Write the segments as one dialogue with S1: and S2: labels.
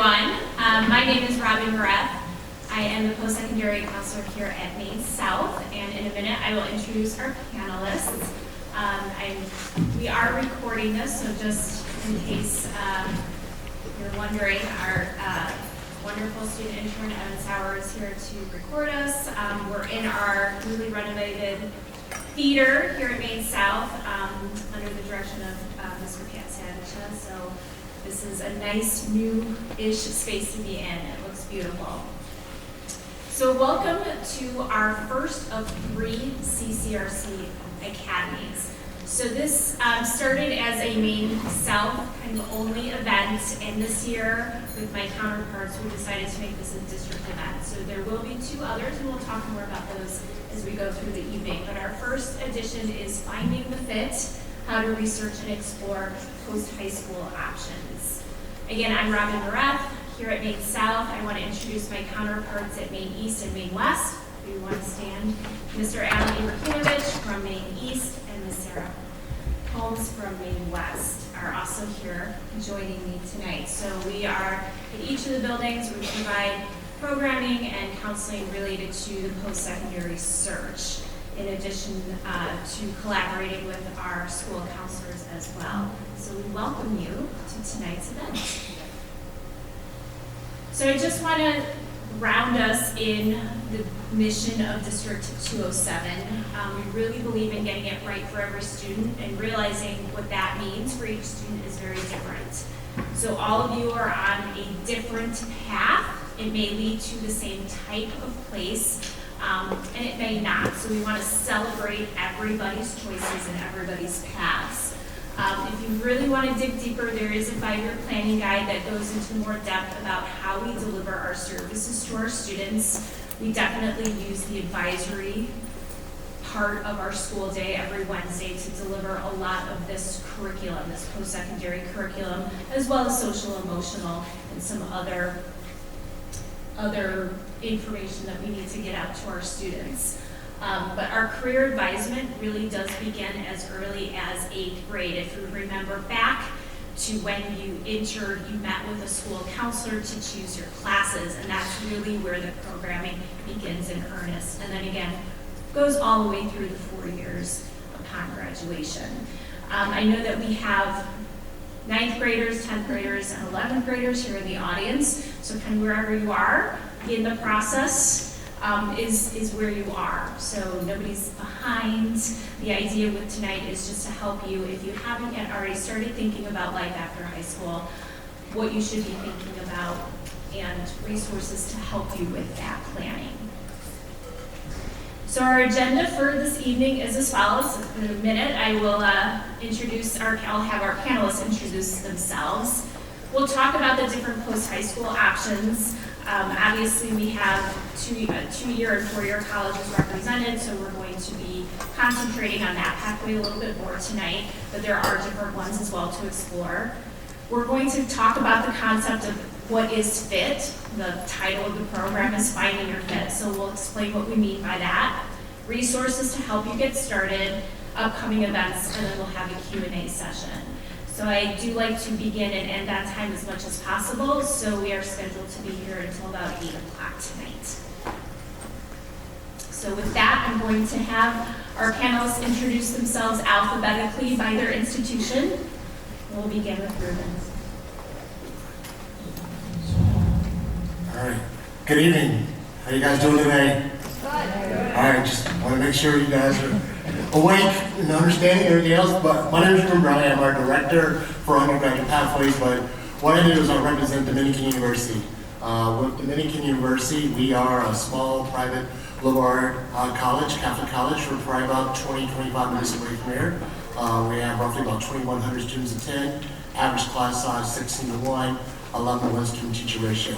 S1: everyone. My name is Robin Moretz. I am the post-secondary counselor here at Maine South, and in a minute I will introduce our panelists. We are recording this, so just in case you're wondering, our wonderful student intern Evan Sauer is here to record us. We're in our newly renovated theater here at Maine South under the direction of Mr. Pat Sadisha. So this is a nice new-ish space to be in. It looks beautiful. So welcome to our first of 3 CCRC academies. So this started as a Maine South kind of only event, and this year with my counterparts we decided to make this a district event. So there will be 2 others, and we'll talk more about those as we go through the evening. But our first edition is Finding the Fit, How to Research and Explore Post-High School Options. Again, I'm Robin Moretz here at Maine South. I want to introduce my counterparts at Maine East and Maine West. If you want to stand, Mr. Alan Ibrahimovich from Maine East and Ms. Sarah Holmes from Maine West are also here joining me tonight. So we are in each of the buildings. We provide programming and counseling related to the post-secondary search, in addition to collaborating with our school counselors as well. So we welcome you to tonight's event. So I just want to ground us in the mission of District 207. We really believe in getting it right for every student, and realizing what that means for each student is very different. So all of you are on a different path. It may lead to the same type of place, and it may not. So we want to celebrate everybody's choices and everybody's paths. If you really want to dig deeper, there is a 5-year planning guide that goes into more depth about how we deliver our services to our students. We definitely use the advisory part of our school day every Wednesday to deliver a lot of this curriculum, this post-secondary curriculum, as well as social, emotional, and some other information that we need to get out to our students. But our career advisement really does begin as early as 8th grade. If you remember back to when you entered, you met with a school counselor to choose your classes, and that's really where the programming begins in earnest. And then again, goes all the way through the 4 years upon graduation. I know that we have 9th graders, 10th graders, and 11th graders here in the audience, so kind of wherever you are in the process is where you are. So nobody's behind. The idea with tonight is just to help you, if you haven't yet already started thinking about life after high school, what you should be thinking about, and resources to help you with that planning. So our agenda for this evening is as follows. In a minute, I will I'll have our panelists introduce themselves. We'll talk about the different post-high school options. Obviously, we have 2-year and 4-year colleges represented, so we're going to be concentrating on that pathway a little bit more tonight, but there are different ones as well to explore. We're going to talk about the concept of what is FIT. The title of the program is Finding Your Fit, so we'll explain what we mean by that. Resources to help you get started, upcoming events, and then we'll have a Q&A session. So I do like to begin and end on time as much as possible, so we are scheduled to be here until about 8 o'clock tonight. So with that, I'm going to have our panelists introduce themselves alphabetically by their institution. We'll begin with Ruben.
S2: All right. Good evening. How you guys doing today? Good. All right. Just want to make sure you guys are awake and understanding everything else. But my name is Ruben Brown. I'm our director for undergraduate pathways. But what I do is I represent Dominican University. With Dominican University, we are a small private liberal arts college, Catholic college. We're probably about 20-25 minutes away from here. We have roughly about 2,100 students attend. Average class size 16:1, 11:1 student-teacher ratio.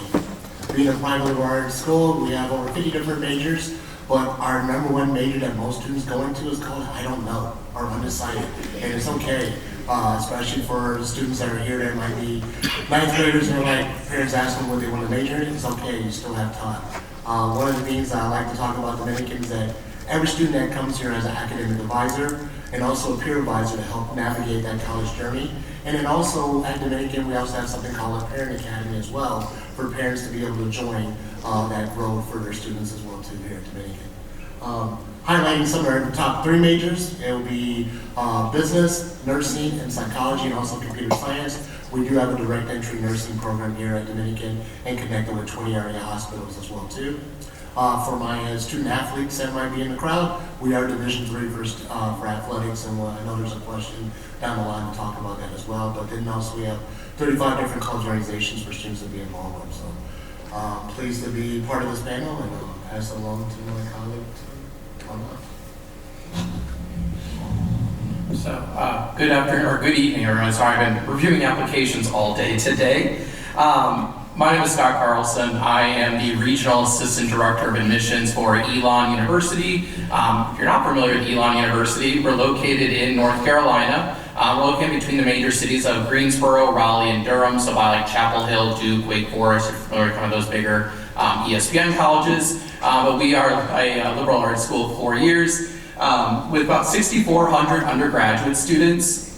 S2: Being a private liberal arts school, we have over 50 different majors, but our number one major that most students go into is called I don't know, or undecided. And it's okay, especially for the students that are here that might be 9th graders and parents ask them what they want to major in. It's okay, you still have time. One of the things I like to talk about Dominicans that every student that comes here has an academic advisor and also a peer advisor to help navigate that college journey. And then also at Dominican, we also have something called a parent academy as well for parents to be able to join that growth for their students as well too here at Dominican. Highlighting some of our top 3 majors, it will be business, nursing, and psychology, and also computer science. We do have a direct entry nursing program here at Dominican and connected with 20 area hospitals as well too. For my student athletes that might be in the crowd, we are Division III for athletics, and I know there's a question down the line to talk about that as well. But then also we have 35 different clubs and organizations for students to be involved with. So pleased to be part of this panel, and I'll pass it along to my colleague.
S3: So, good afternoon, or good evening, everyone. Sorry, I've been reviewing applications all day today. My name is Scott Carlson. I am the Regional Assistant Director of Admissions for Elon University. If you're not familiar with Elon University, we're located in North Carolina. We're located between the major cities of Greensboro, Raleigh, and Durham, so by like Chapel Hill, Duke, Wake Forest, you're familiar with kind of those bigger ESPN colleges. But we are a liberal arts school of 4 years. With about 6,400 undergraduate students,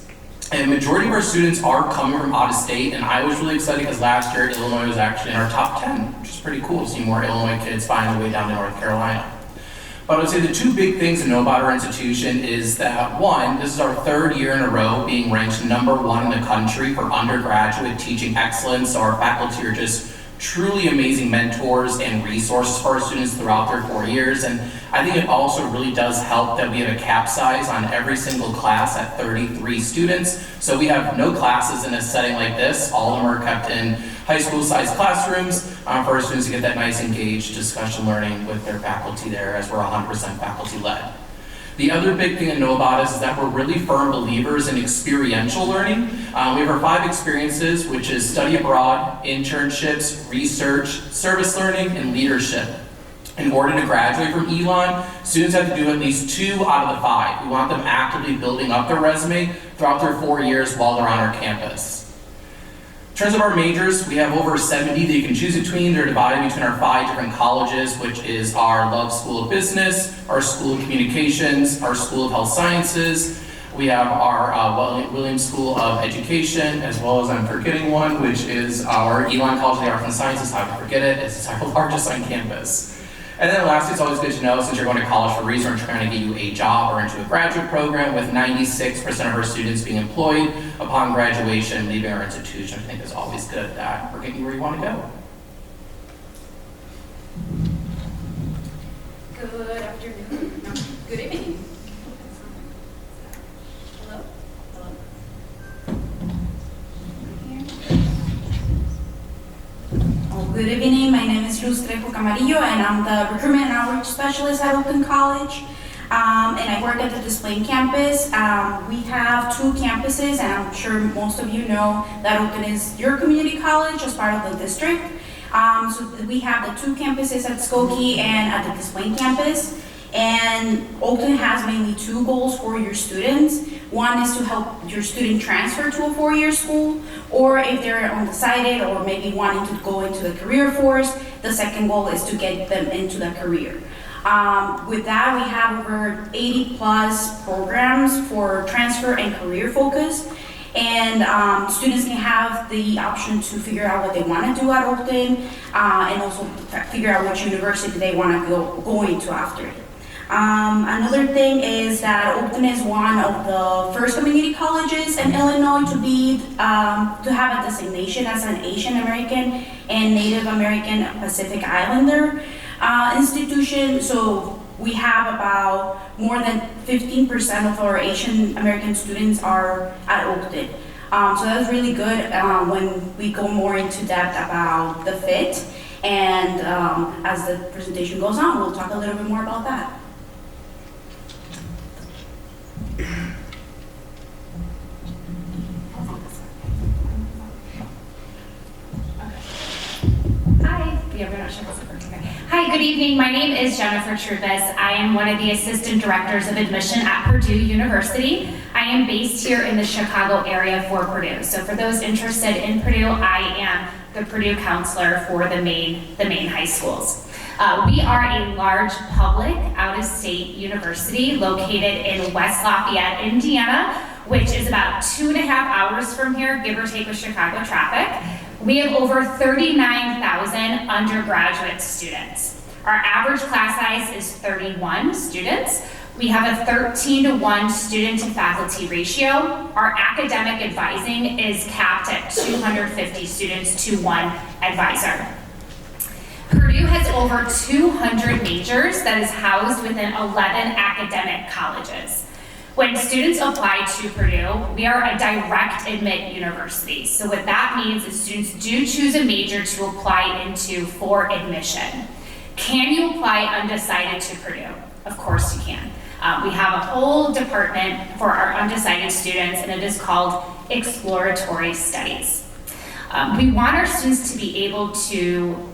S3: and the majority of our students are coming from out of state, and I was really excited because last year Illinois was actually in our top 10, which is pretty cool to see more Illinois kids find their way down to North Carolina. But I would say the 2 big things to know about our institution is that 1, this is our 3rd year in a row being ranked #1 in the country for undergraduate teaching excellence. So our faculty are just truly amazing mentors and resources for our students throughout their 4 years. And I think it also really does help that we have a cap size on every single class at 33 students. So we have no classes in a setting like this. All of them are kept in high school sized classrooms for our students to get that nice engaged discussion learning with their faculty there, as we're 100% faculty led. The other big thing to know about us is that we're really firm believers in experiential learning. We have our 5 experiences, which is study abroad, internships, research, service learning, and leadership. In order to graduate from Elon, students have to do at least 2 out of the 5. We want them actively building up their resume throughout their 4 years while they're on our campus. In terms of our majors, we have over 70 that you can choose between. They're divided between our 5 different colleges, which is our Love School of Business, our School of Communications, our School of Health Sciences. We have our Williams School of Education, as well as, I'm forgetting one, which is our Elon College of the Arts and Sciences. How to forget it? It's our largest on campus. And then lastly, it's always good to know, since you're going to college for a reason, we're trying to get you a job or into a graduate program, with 96% of our students being employed upon graduation, leaving our institution. I think it's always good that we're getting you where you want to go.
S1: Good afternoon. No, good evening. Hello?
S4: Good evening, my name is Luz Trejo Camarillo, and I'm the Recruitment and Outreach Specialist at Oakland College. And I work at the Display campus. We have 2 campuses, and I'm sure most of you know that Oakland is your community college as part of the district. So we have the 2 campuses at Skokie and at the Display campus. And Oakland has mainly 2 goals for your students. One is to help your student transfer to a 4-year school, or if they're undecided or maybe wanting to go into the career force, the second goal is to get them into the career. With that, we have over 80 plus programs for transfer and career focus. And students can have the option to figure out what they want to do at Oakland, and also figure out which university they want to go into after it. Another thing is that Oakland is one of the first community colleges in Illinois to have a designation as an Asian American and Native American Pacific Islander institution. So we have about more than 15% of our Asian American students are at Oakland. So that's really good when we go more into depth about the fit. And as the presentation goes on, we'll talk a little bit more about that.
S5: Hi, good evening. My name is Jennifer Trubis. I am one of the Assistant Directors of Admission at Purdue University. I am based here in the Chicago area for Purdue. So for those interested in Purdue, I am the Purdue counselor for the main high schools. We are a large public out-of-state university located in West Lafayette, Indiana, which is about 2.5 hours from here, give or take with Chicago traffic. We have over 39,000 undergraduate students. Our average class size is 31 students. We have a 13-to-1 student to faculty ratio. Our academic advising is capped at 250 students to 1 advisor. Purdue has over 200 majors that is housed within 11 academic colleges. When students apply to Purdue, we are a direct admit university. So what that means is students do choose a major to apply into for admission. Can you apply undecided to Purdue? Of course you can. We have a whole department for our undecided students, and it is called exploratory studies. We want our students to be able to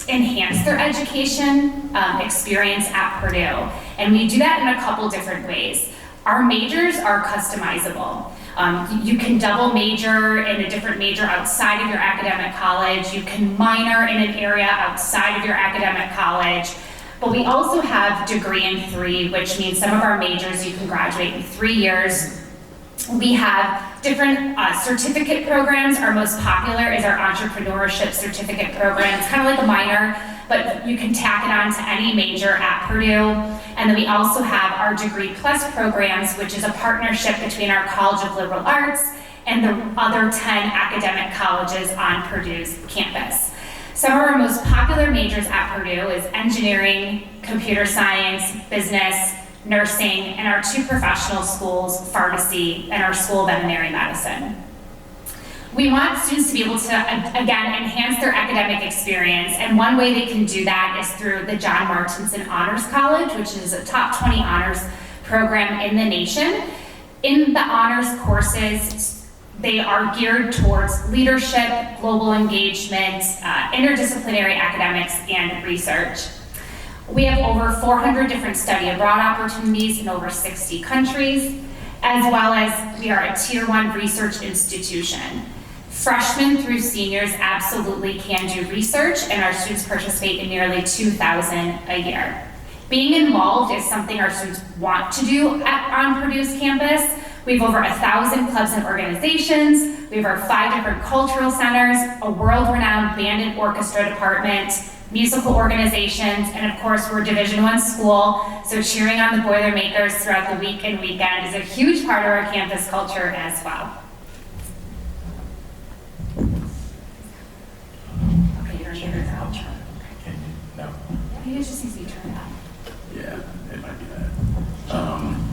S5: enhance their education experience at Purdue, and we do that in a couple different ways. Our majors are customizable. You can double major in a different major outside of your academic college. You can minor in an area outside of your academic college. But we also have degree in 3, which means some of our majors you can graduate in 3 years. We have different certificate programs. Our most popular is our entrepreneurship certificate program. It's kind of like a minor, but you can tack it on to any major at Purdue. And then we also have our Degree Plus programs, which is a partnership between our College of Liberal Arts and the other 10 academic colleges on Purdue's campus. Some of our most popular majors at Purdue is engineering, computer science, business, nursing, and our 2 professional schools, pharmacy, and our School of Veterinary Medicine. We want students to be able to, again, enhance their academic experience, and one way they can do that is through the John Martinson Honors College, which is a top 20 honors program in the nation. In the honors courses, they are geared towards leadership, global engagement, interdisciplinary academics, and research. We have over 400 different study abroad opportunities in over 60 countries, as well as we are a Tier 1 research institution. Freshmen through seniors absolutely can do research, and our students participate in nearly 2,000 a year. Being involved is something our students want to do on Purdue's campus. We have over 1,000 clubs and organizations. We have our 5 different cultural centers, a world-renowned band and orchestra department, musical organizations, and of course we're a Division I school, so cheering on the Boilermakers throughout the week and weekend is a huge part of our campus culture as well. Okay, you're gonna turn it out.
S3: Can you? No.
S5: Maybe it just needs to be turned up.
S6: Yeah, it might be that.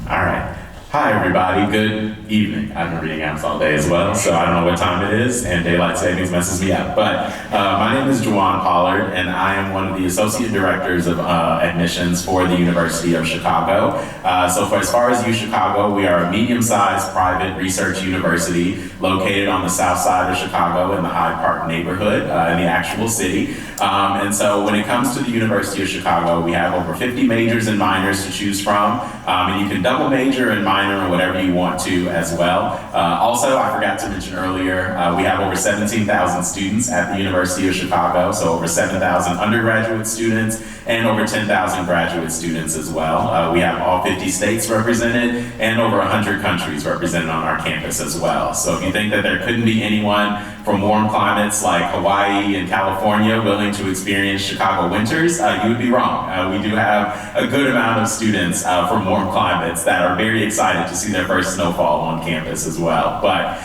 S6: All right. Hi, everybody. Good evening. I've been reading apps all day as well, so I don't know what time it is, and daylight savings messes me up. But my name is Juwan Pollard, and I am one of the associate directors of admissions for the University of Chicago. So for as far as UChicago, we are a medium-sized private research university located on the south side of Chicago in the Hyde Park neighborhood in the actual city. And so when it comes to the University of Chicago, we have over 50 majors and minors to choose from, and you can double major and minor or whatever you want to as well. Also, I forgot to mention earlier, we have over 17,000 students at the University of Chicago, so over 7,000 undergraduate students and over 10,000 graduate students as well. We have all 50 states represented and over 100 countries represented on our campus as well. So if you think that there couldn't be anyone from warm climates like Hawaii and California willing to experience Chicago winters, you would be wrong. We do have a good amount of students from warm climates that are very excited to see their first snowfall on campus as well. But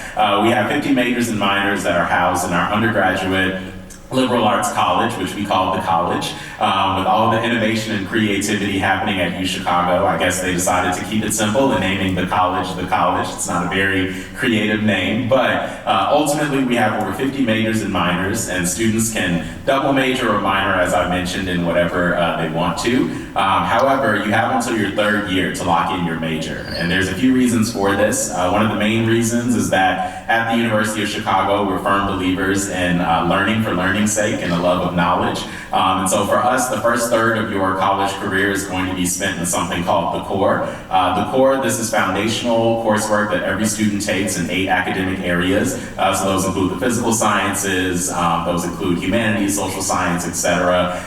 S6: we have 50 majors and minors that are housed in our undergraduate liberal arts college, which we call the college. With all the innovation and creativity happening at UChicago, I guess they decided to keep it simple and naming the college the college. It's not a very creative name, but ultimately we have over 50 majors and minors, and students can double major or minor, as I mentioned, in whatever they want to. However, you have until your 3rd year to lock in your major, and there's a few reasons for this. One of the main reasons is that at the University of Chicago, we're firm believers in learning for learning's learning's sake and the love of knowledge. And so for us, the first third of your college career is going to be spent in something called the core. The core, this is foundational coursework that every student takes in 8 academic areas. So those include the physical sciences, those include humanities, social science, etc.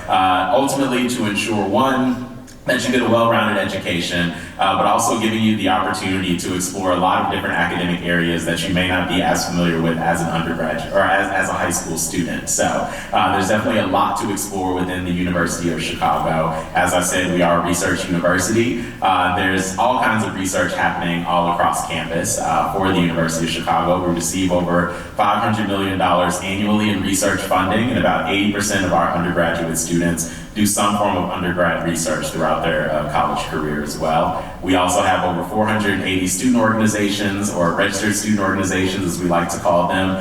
S6: Ultimately to ensure, one, that you get a well-rounded education, but also giving you the opportunity to explore a lot of different academic areas that you may not be as familiar with as an undergraduate or as a high school student. So there's definitely a lot to explore within the University of Chicago. As I said, we are a research university. There's all kinds of research happening all across campus for the University of Chicago. We receive over $500 million annually in research funding, and about 80% of our undergraduate students do some form of undergrad research throughout their college career as well. We also have over 480 student organizations, or registered student organizations as we like to call them.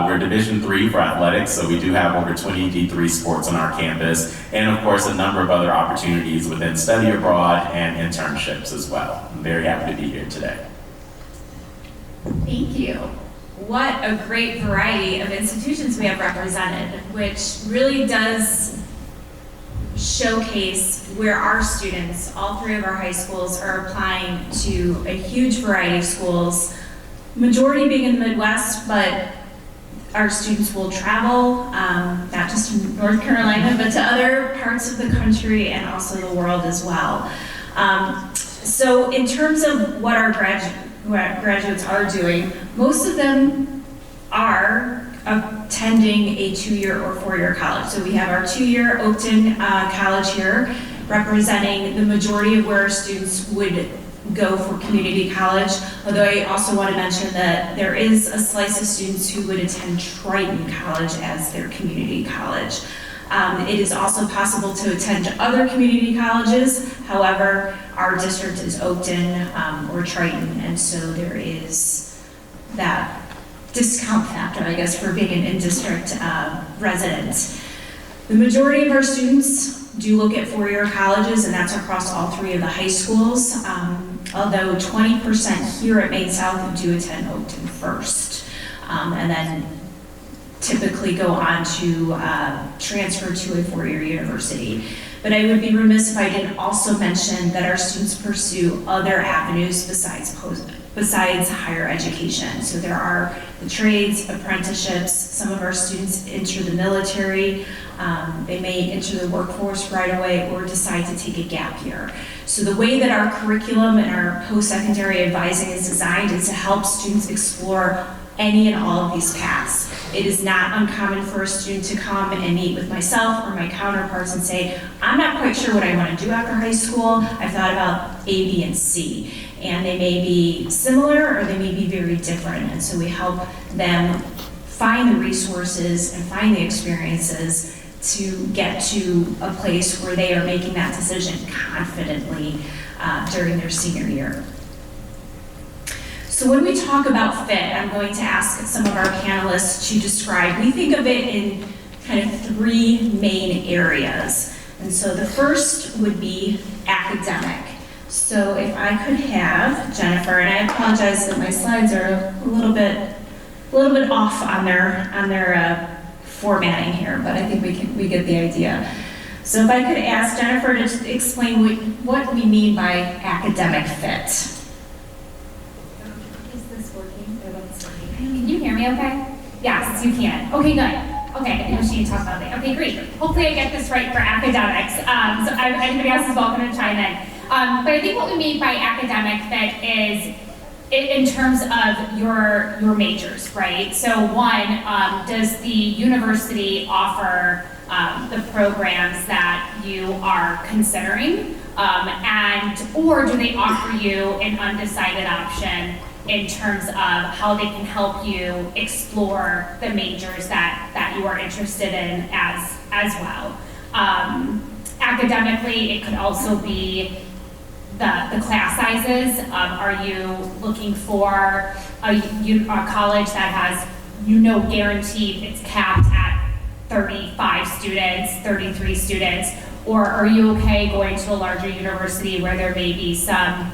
S6: We're Division III for athletics, so we do have over 20 D3 sports on our campus, and of course a number of other opportunities within study abroad and internships as well. I'm very happy to be here today.
S1: Thank you. What a great variety of institutions we have represented, which really does showcase where our students, all 3 of our high schools, are applying to a huge variety of schools, majority being in the Midwest, but our students will travel, not just to North Carolina, but to other parts of the country and also the world as well. So in terms of what our graduates are doing, most of them are attending a 2-year or 4-year college. So we have our 2-year Oakton College here, representing the majority of where our students would go for community college. Although I also want to mention that there is a slice of students who would attend Triton College as their community college. It is also possible to attend other community colleges. However, our district is Oakton or Triton, and so there is that discount factor, I guess, for being an in-district resident. The majority of our students do look at 4-year colleges, and that's across all 3 of the high schools, although 20% here at Maine South do attend Oakton first, and then typically go on to transfer to a 4-year university. But I would be remiss if I didn't also mention that our students pursue other avenues besides higher education. So there are the trades, apprenticeships. Some of our students enter the military. They may enter the workforce right away or decide to take a gap year. So the way that our curriculum and our post-secondary advising is designed is to help students explore any and all of these paths. It is not uncommon for a student to come and meet with myself or my counterparts and say, I'm not quite sure what I want to do after high school. I've thought about A, B, and C. And they may be similar or they may be very different. And so we help them find the resources and find the experiences to get to a place where they are making that decision confidently during their senior year. So when we talk about fit, I'm going to ask some of our panelists to describe. We think of it in kind of 3 main areas. And so the first would be academic. So if I could have Jennifer, and I apologize that my slides are a little bit off on their formatting here, but I think we get the idea. So if I could ask Jennifer to explain what we mean by academic fit.
S5: Can you hear me okay? Yes, you can. Okay, good. Okay, I think she can talk about it. Okay, great. Hopefully I get this right for academics. So anybody else is welcome to chime in. But I think what we mean by academic fit is in terms of your majors, right? So one, does the university offer the programs that you are considering? Or do they offer you an undecided option in terms of how they can help you explore the majors that you are interested in as well. Academically, it could also be the class sizes. Are you looking for a college that has, guaranteed it's capped at 35 students, 33 students, or are you okay going to a larger university where there may be some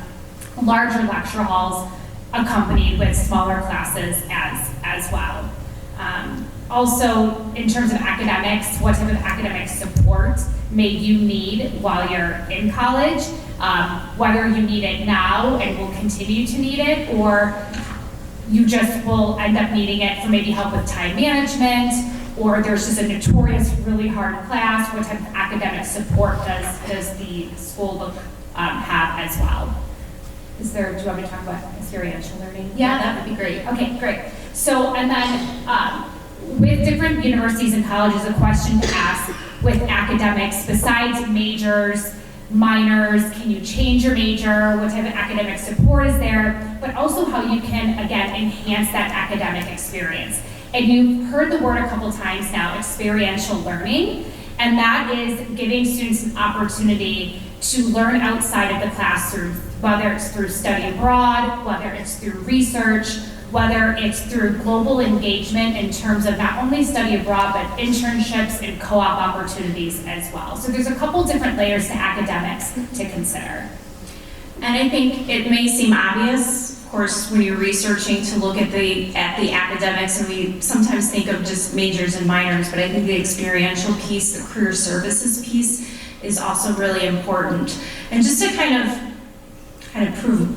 S5: larger lecture halls accompanied with smaller classes as well? Also, in terms of academics, what type of academic support may you need while you're in college, whether you need it now and will continue to need it, or you just will end up needing it for maybe help with time management, or there's just a notorious really hard class. What type of academic support does the school have as well? Do you want me to talk about experiential learning?
S4: Yeah, that would be great.
S5: Okay, great. So, and then with different universities and colleges, a question to ask with academics, besides majors, minors, can you change your major? What type of academic support is there? But also how you can, again, enhance that academic experience. And you've heard the word a couple times now, experiential learning, and that is giving students an opportunity to learn outside of the classroom, whether it's through study abroad, whether it's through research, whether it's through global engagement in terms of not only study abroad, but internships and co-op opportunities as well. So there's a couple different layers to academics to consider.
S4: And I think it may seem obvious, of course, when you're researching to look at the academics, and we sometimes think of just majors and minors, but I think the experiential piece, the career services piece, is also really important. And just to kind of prove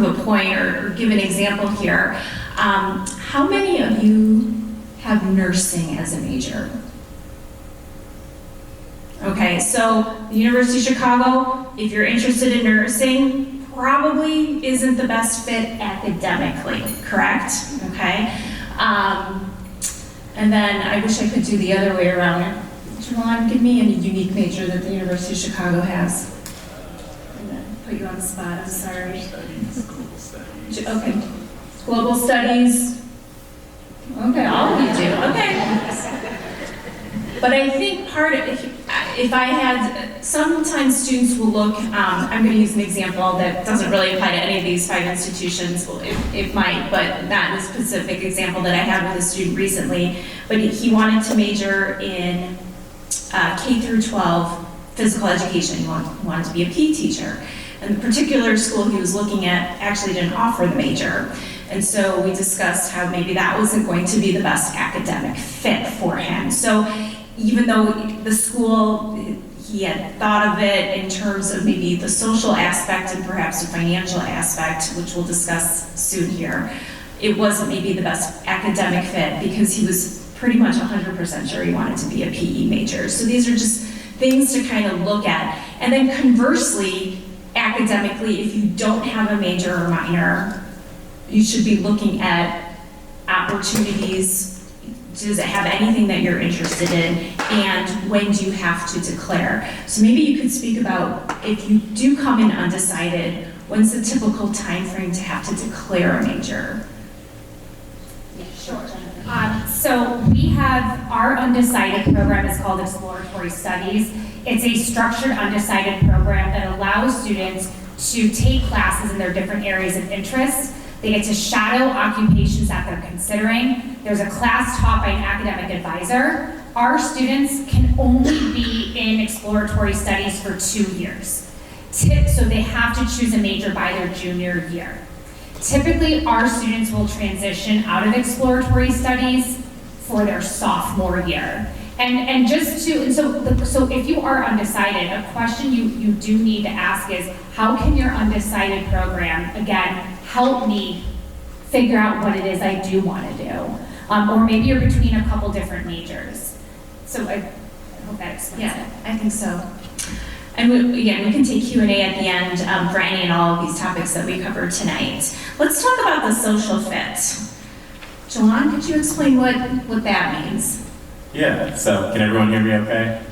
S4: a point or give an example here, how many of you have nursing as a major? Okay, so the University of Chicago, if you're interested in nursing, probably isn't the best fit academically, correct? Okay. And then I wish I could do the other way around. Javon, give me a unique major that the University of Chicago has. I'm gonna put you on the spot, I'm sorry. Okay, global studies. Okay, all of you do, okay. But I think part of, if I had, sometimes students will look, I'm going to use an example that doesn't really apply to any of these 5 institutions. Well, it might, but not a specific example that I had with a student recently. But he wanted to major in K through 12 physical education. He wanted to be a PE teacher. And the particular school he was looking at actually didn't offer the major. And so we discussed how maybe that wasn't going to be the best academic fit for him. So even though the school, he had thought of it in terms of maybe the social aspect and perhaps the financial aspect, which we'll discuss soon here, it wasn't maybe the best academic fit because he was pretty much 100% sure he wanted to be a PE major. So these are just things to kind of look at. And then conversely, academically, if you don't have a major or minor, you should be looking at opportunities. Does it have anything that you're interested in? And when do you have to declare? So maybe you could speak about, if you do come in undecided, when's the typical time frame to have to declare a major?
S5: Sure. So we have, our undecided program is called Exploratory Studies. It's a structured undecided program that allows students to take classes in their different areas of interest. They get to shadow occupations that they're considering. There's a class taught by an academic advisor. Our students can only be in exploratory studies for 2 years. So they have to choose a major by their junior year. Typically, our students will transition out of exploratory studies for their sophomore year. And just to, so if you are undecided, a question you do need to ask is, how can your undecided program, again, help me figure out what it is I do want to do? Or maybe you're between a couple different majors. So I hope that explains it.
S4: I think so. And we can take Q&A at the end for any and all of these topics that we covered tonight. Let's talk about the social fit. Joanne, could you explain what that means?
S6: Yeah, so can everyone hear me okay?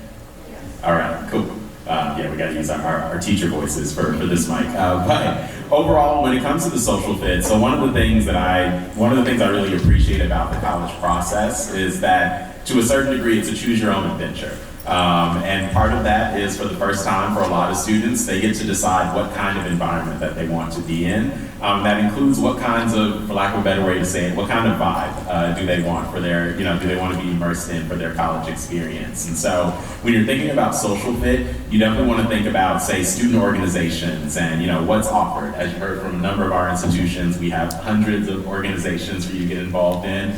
S6: Yes. All right, cool. Yeah, we got to use our teacher voices for this mic. But overall, when it comes to the social fit, so one of the things I really appreciate about the college process is that to a certain degree, it's a choose your own adventure. And part of that is, for the first time for a lot of students, they get to decide what kind of environment that they want to be in. That includes what kinds of, for lack of a better way to say it, what kind of vibe do they want for their, do they want to be immersed in for their college experience? And so when you're thinking about social fit, you definitely want to think about, say, student organizations and, what's offered. As you heard from a number of our institutions, we have hundreds of organizations for you to get involved in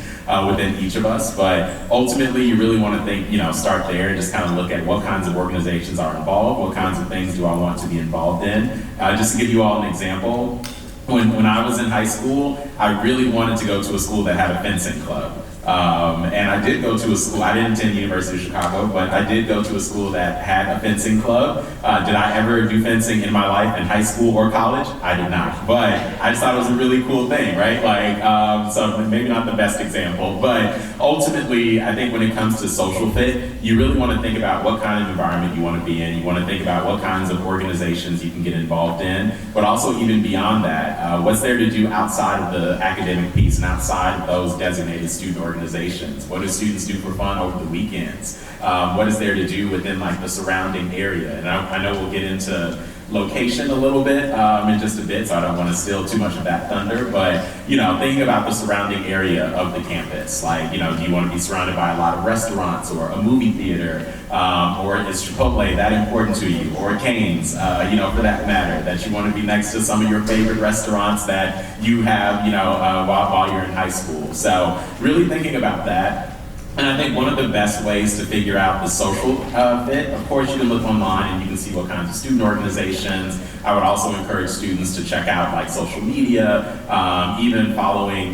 S6: within each of us. But ultimately, you really want to think, start there and just kind of look at what kinds of organizations are involved, what kinds of things do I want to be involved in. Just to give you all an example, when I was in high school, I really wanted to go to a school that had a fencing club. And I did go to a school, I didn't attend the University of Chicago, but I did go to a school that had a fencing club. Did I ever do fencing in my life in high school or college? I did not, but I just thought it was a really cool thing, right? So maybe not the best example, but ultimately, I think when it comes to social fit, you really want to think about what kind of environment you want to be in. You want to think about what kinds of organizations you can get involved in, but also even beyond that, what's there to do outside of the academic piece and outside of those designated student organizations? What do students do for fun over the weekends? What is there to do within the surrounding area? And I know we'll get into location a little bit in just a bit, so I don't want to steal too much of that thunder, but thinking about the surrounding area of the campus, do you want to be surrounded by a lot of restaurants or a movie theater, or is Chipotle that important to you, or Cane's, for that matter, that you want to be next to some of your favorite restaurants that you have, while you're in high school. So really thinking about that. And I think one of the best ways to figure out the social fit, of course, you can look online and you can see what kinds of student organizations. I would also encourage students to check out social media, even following,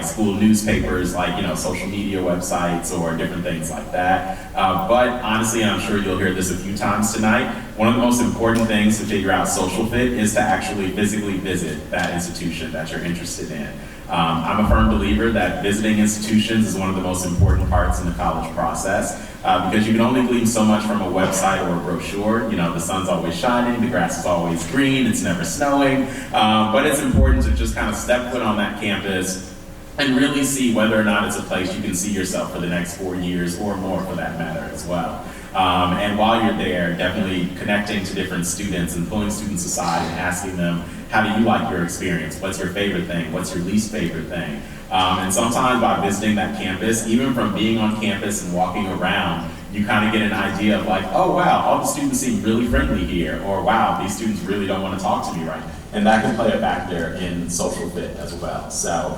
S6: school newspapers, social media websites or different things like that. But honestly, and I'm sure you'll hear this a few times tonight, one of the most important things to figure out social fit is to actually physically visit that institution that you're interested in. I'm a firm believer that visiting institutions is one of the most important parts in the college process because you can only glean so much from a website or a brochure. The sun's always shining, the grass is always green, it's never snowing, but it's important to just kind of step foot on that campus and really see whether or not it's a place you can see yourself for the next 4 years or more for that matter as well. And while you're there, definitely connecting to different students and pulling students aside and asking them, how do you like your experience? What's your favorite thing? What's your least favorite thing? And sometimes by visiting that campus, even from being on campus and walking around, you kind of get an idea of oh wow, all the students seem really friendly here, or wow, these students really don't want to talk to me right now. And that can play a factor in social fit as well. So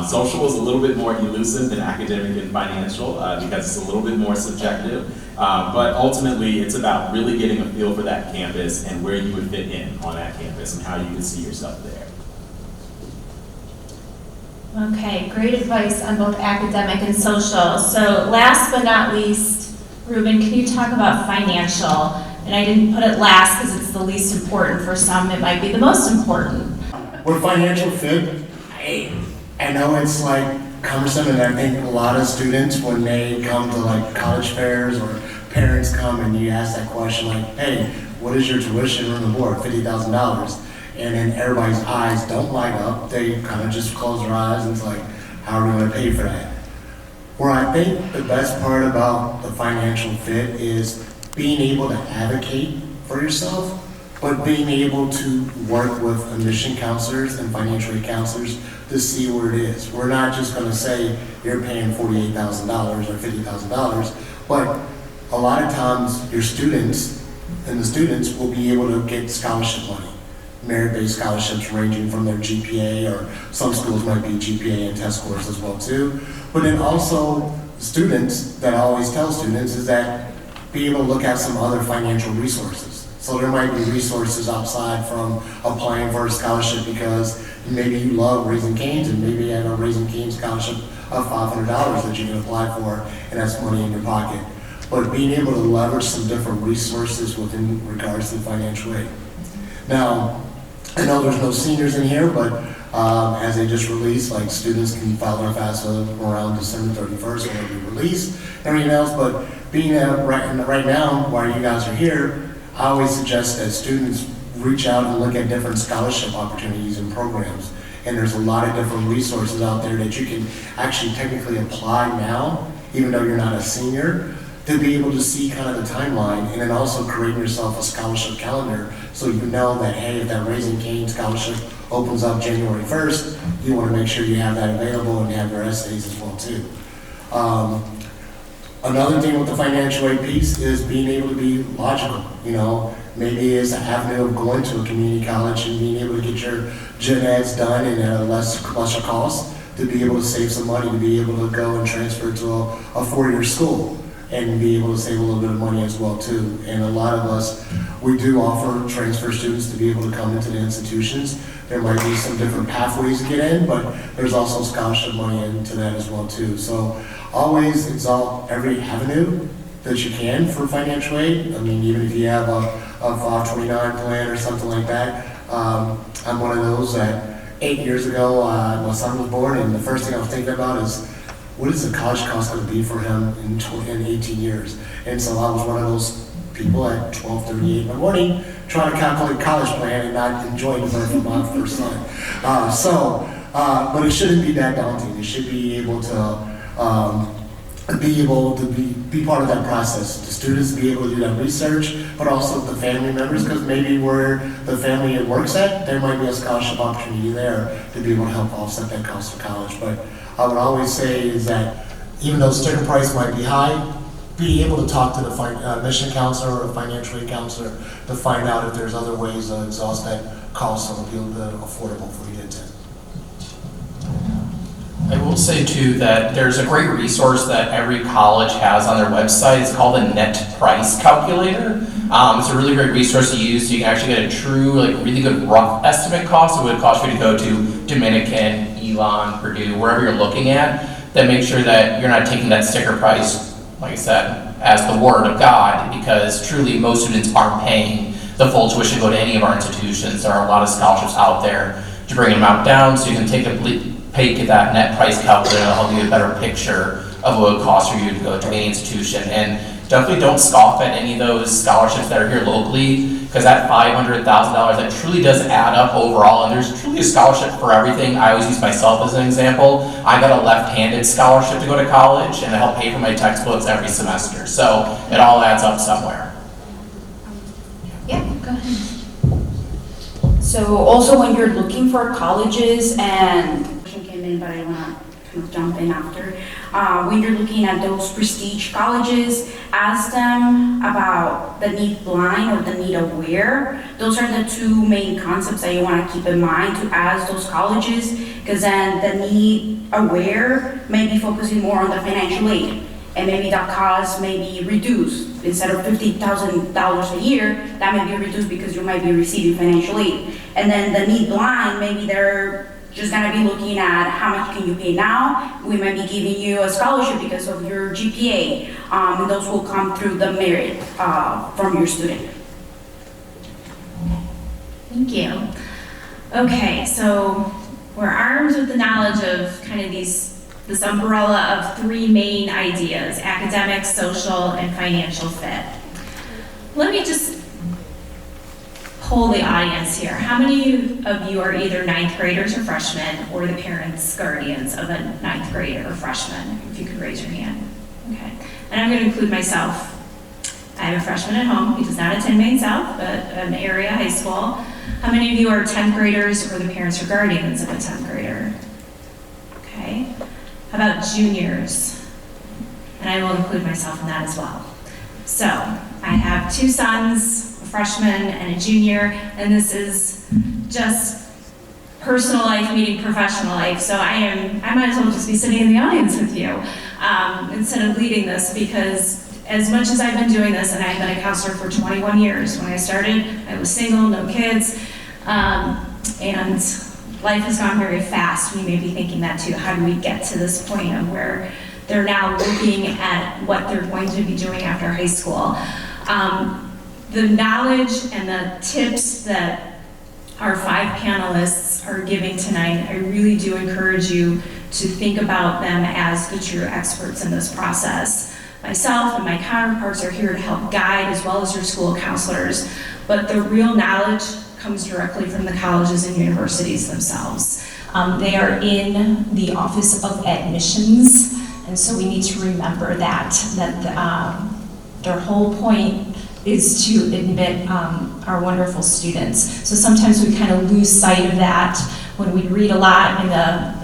S6: social is a little bit more elusive than academic and financial because it's a little bit more subjective. But ultimately, it's about really getting a feel for that campus and where you would fit in on that campus and how you could see yourself there.
S7: Okay, great advice on both academic and social. So last but not least, Ruben, can you talk about financial? And I didn't put it last because it's the least important. For some, it might be the most important.
S2: With financial fit, I know it's cumbersome, and I think a lot of students, when they come to college fairs or parents come and you ask that question hey, what is your tuition room and board? $50,000. And then everybody's eyes don't light up. They kind of just close their eyes and it's how are we going to pay for that? Where I think the best part about the financial fit is being able to advocate for yourself, but being able to work with admission counselors and financial aid counselors to see where it is. We're not just going to say you're paying $48,000 or $50,000, but a lot of times your students and the students will be able to get scholarship money, merit-based scholarships ranging from their GPA, or some schools might be GPA and test scores as well too. But then also students, that I always tell students, is that be able to look at some other financial resources. So there might be resources outside from applying for a scholarship because maybe you love Raising Cane's and maybe you have a Raising Cane's scholarship of $500 that you can apply for, and that's money in your pocket. But being able to leverage some different resources within regards to financial aid. Now, I know there's no seniors in here, but as they just released, students can file their FAFSA around December 31st when they release, everything else. But being right now, while you guys are here, I always suggest that students reach out and look at different scholarship opportunities and programs. And there's a lot of different resources out there that you can actually technically apply now, even though you're not a senior, to be able to see kind of the timeline, and then also creating yourself a scholarship calendar so you know that, hey, if that Raising Cane's scholarship opens up January 1st, you want to make sure you have that available and have your essays as well too. Another thing with the financial aid piece is being able to be logical, you know, maybe it's an avenue of going to a community college and being able to get your gen eds done and at a lesser cost, to be able to save some money, to be able to go and transfer to a four-year school and be able to save a little bit of money as well too. And a lot of us, we do offer transfer students to be able to come into the institutions. There might be some different pathways to get in, but there's also scholarship money into that as well too. So always exalt every avenue that you can for financial aid. I mean, even if you have a 529 plan or something like that. I'm one of those that 8 years ago, my son was born, and the first thing I was thinking about is, what is the college cost going to be for him in 18 years? And so I was one of those people at 12:38 in the morning trying to calculate college plan and not enjoying the birth of my first son. But it shouldn't be that daunting. You should be able to be part of that process. The students be able to do that research, but also the family members, because maybe where the family works at, there might be a scholarship opportunity there to be able to help offset that cost of college. But I would always say is that even though sticker price might be high, be able to talk to the mission counselor or financial aid counselor to find out if there's other ways to exhaust that cost so it'll be a little bit affordable for you to attend.
S3: I will say too that there's a great resource that every college has on their website. It's called a net price calculator. It's a really great resource to use. You can actually get a true, really good rough estimate cost of what it would cost you to go to Dominican, Elon, Purdue, wherever you're looking at. Then make sure that you're not taking that sticker price, like I said, as the word of God, because truly most students aren't paying the full tuition to go to any of our institutions. There are a lot of scholarships out there to bring an amount down, so you can take that net price calculator and help you get a better picture of what it would cost for you to go to any institution. And definitely don't scoff at any of those scholarships that are here locally, because that $500,000, that truly does add up overall, and there's truly a scholarship for everything. I always use myself as an example. I got a left-handed scholarship to go to college, and it helped pay for my textbooks every semester. So it all adds up somewhere.
S7: Yeah, go ahead.
S4: So also when you're looking for colleges, and question came in, but I want to kind of jump in after. When you're looking at those prestige colleges, ask them about the need blind or the need aware. Those are the two main concepts that you want to keep in mind to ask those colleges, because then the need aware may be focusing more on the financial aid, and maybe that cost may be reduced. Instead of $50,000 a year, that may be reduced because you might be receiving financial aid. And then the need blind, maybe they're just gonna be looking at how much can you pay now. We might be giving you a scholarship because of your GPA. And those will come through the merit from your student.
S5: Thank you. Okay, so we're armed with the knowledge of kind of this umbrella of three main ideas: academic, social, and financial fit. Let me just poll the audience here. How many of you are either ninth graders or freshmen, or the parents, guardians of a ninth grader or freshman? If you could raise your hand. Okay. And I'm going to include myself. I have a freshman at home. He does not attend Maine South, but an area high school. How many of you are 10th graders or the parents or guardians of a 10th grader? Okay. How about juniors? And I will include myself in that as well. So I have two sons, a freshman and a junior, and this is just personal life meeting professional life. So I might as well just be sitting in the audience with you instead of leading this, because as much as I've been doing this, and I've been a counselor for 21 years. When I started, I was single, no kids, and life has gone very fast. We may be thinking that too. How do we get to this point of where they're now looking at what they're going to be doing after high school? The knowledge and the tips that our 5 panelists are giving tonight, I really do encourage you to think about them as the true experts in this process. Myself and my counterparts are here to help guide, as well as your school counselors, but the real knowledge comes directly from the colleges and universities themselves.
S7: They are in the Office of Admissions, and so we need to remember that their whole point is to admit our wonderful students. So sometimes we kind of lose sight of that when we read a lot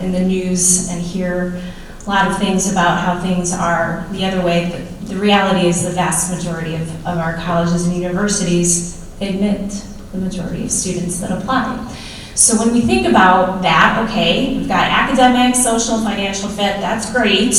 S7: in the news and hear a lot of things about how things are the other way. But the reality is the vast majority of our colleges and universities admit the majority of students that apply. So when we think about that, okay, we've got academic, social, financial fit, that's great,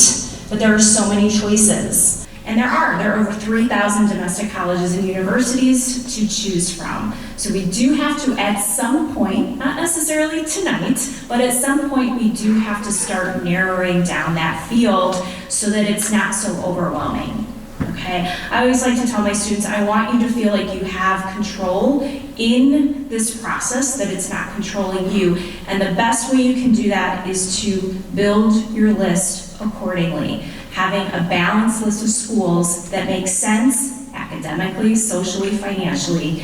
S7: but there are so many choices.
S4: And there are over 3,000 domestic colleges and universities to choose from. So we do have to, at some point, not necessarily tonight, but at some point we do have to start narrowing down that field so that it's not so overwhelming. Okay? I always like to tell my students, I want you to feel like you have control in this process, that it's not controlling you. And the best way you can do that is to build your list accordingly. Having a balanced list of schools that make sense academically, socially, financially,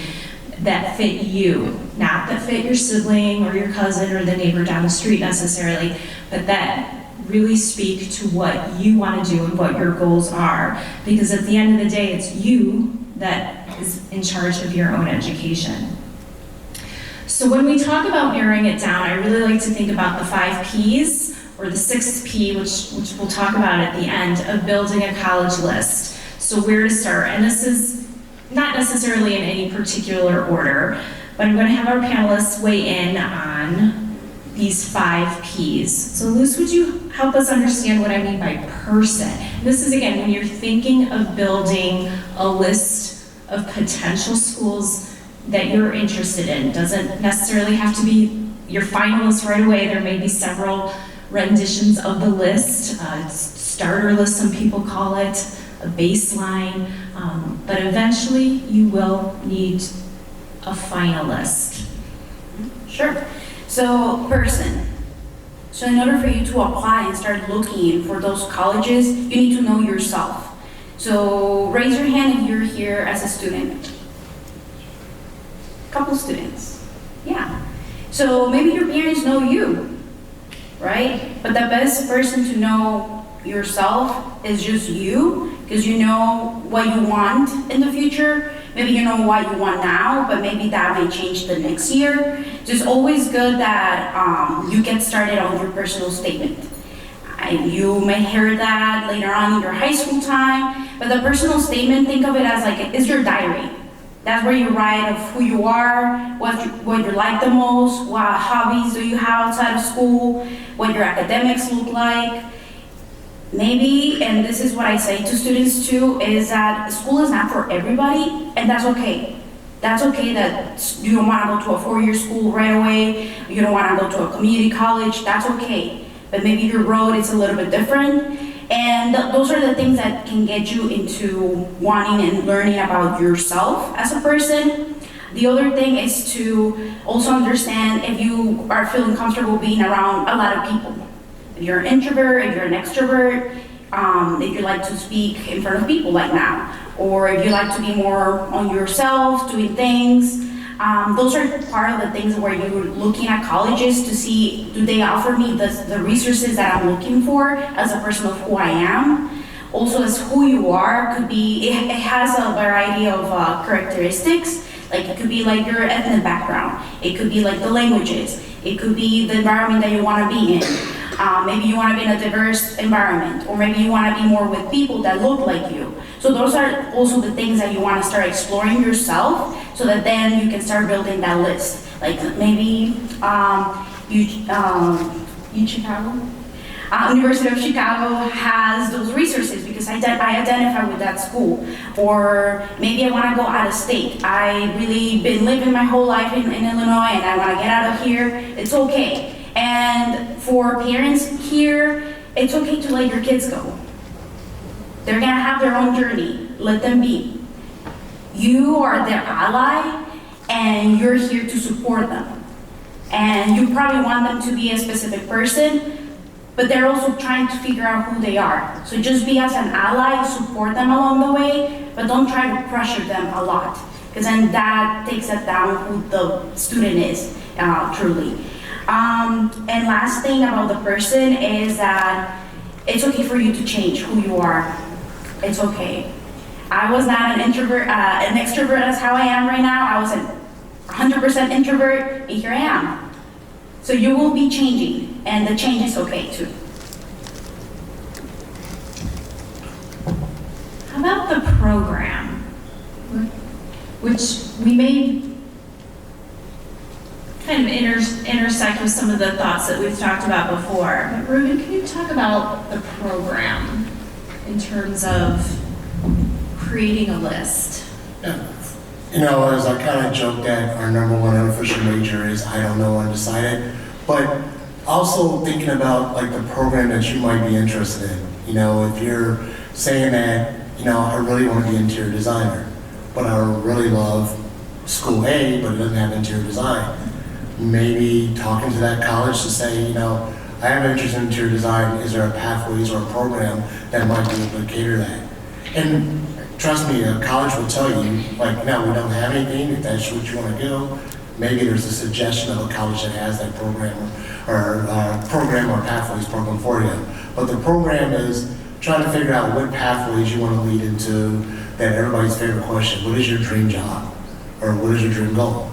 S4: that fit you, not that fit your sibling or your cousin or the neighbor down the street necessarily, but that really speak to what you want to do and what your goals are. Because at the end of the day, it's you that is in charge of your own education. So when we talk about narrowing it down, I really like to think about the 5 Ps, or the 6th P, which we'll talk about at the end, of building a college list. So where to start, and this is not necessarily in any particular order, but I'm going to have our panelists weigh in on these 5 Ps. So Luz, would you help us understand what I mean by person? This is, again, when you're thinking of building a list of potential schools that you're interested in. Doesn't necessarily have to be your finalists right away. There may be several renditions of the list, starter list, some people call it, a baseline, but eventually you will need a finalist.
S8: Sure. So, person. So in order for you to apply and start looking for those colleges, you need to know yourself. So raise your hand if you're here as a student. Couple students. Yeah. So maybe your parents know you, right? But the best person to know yourself is just you, because you know what you want in the future. Maybe you know what you want now, but maybe that may change the next year. So it's always good that you get started on your personal statement. You may hear that later on in your high school time, but the personal statement, think of it as like, it's your diary. That's where you write of who you are, what you like the most, what hobbies do you have outside of school, what your academics look like. Maybe, and this is what I say to students too, is that school is not for everybody, and that's okay. That's okay that you don't want to go to a 4-year school right away, you don't want to go to a community college, that's okay. But maybe your road is a little bit different, and those are the things that can get you into wanting and learning about yourself as a person. The other thing is to also understand if you are feeling comfortable being around a lot of people. If you're an introvert, if you're an extrovert, if you like to speak in front of people like now, or if you like to be more on yourself, doing things, those are part of the things where you're looking at colleges to see, do they offer me the resources that I'm looking for as a person of who I am? Also, as who you are, could be, it has a variety of characteristics. Like it could be like your ethnic background, it could be like the languages, it could be the environment that you want to be in. Maybe you want to be in a diverse environment, or maybe you want to be more with people that look like you. So those are also the things that you want to start exploring yourself, so that then you can start building that list. Like maybe Chicago? University of Chicago has those resources because I identify with that school. Or maybe I want to go out of state. I really been living my whole life in Illinois and I want to get out of here. It's okay. And for parents here, it's okay to let your kids go. They're gonna have their own journey. Let them be. You are their ally and you're here to support them. And you probably want them to be a specific person, but they're also trying to figure out who they are. So just be as an ally, support them along the way, but don't try to pressure them a lot, because then that takes it down who the student is, truly. And last thing about the person is that it's okay for you to change who you are. It's okay. I was not an introvert, an extrovert as how I am right now. I was a 100% introvert, and here I am. So you will be changing, and the change is okay too.
S7: How about the program? Which we may kind of intersect with some of the thoughts that we've talked about before. But Ruben, can you talk about the program in terms of creating a list?
S2: Yeah. You know, as I kind of joked that our number one unofficial major is I don't know, undecided, but also thinking about like the program that you might be interested in. You know, if you're saying that, you know, I really want to be interior designer, but I really love school A, but it doesn't have interior design. Maybe talking to that college to say, you know, I have an interest in interior design. Is there a pathways or a program that might be able to cater that? And trust me, a college will tell you, like, no, we don't have anything. If that's what you want to do, maybe there's a suggestion of a college that has that program or program or pathways program for you. But the program is trying to figure out what pathways you want to lead into. That everybody's favorite question: what is your dream job, or what is your dream goal?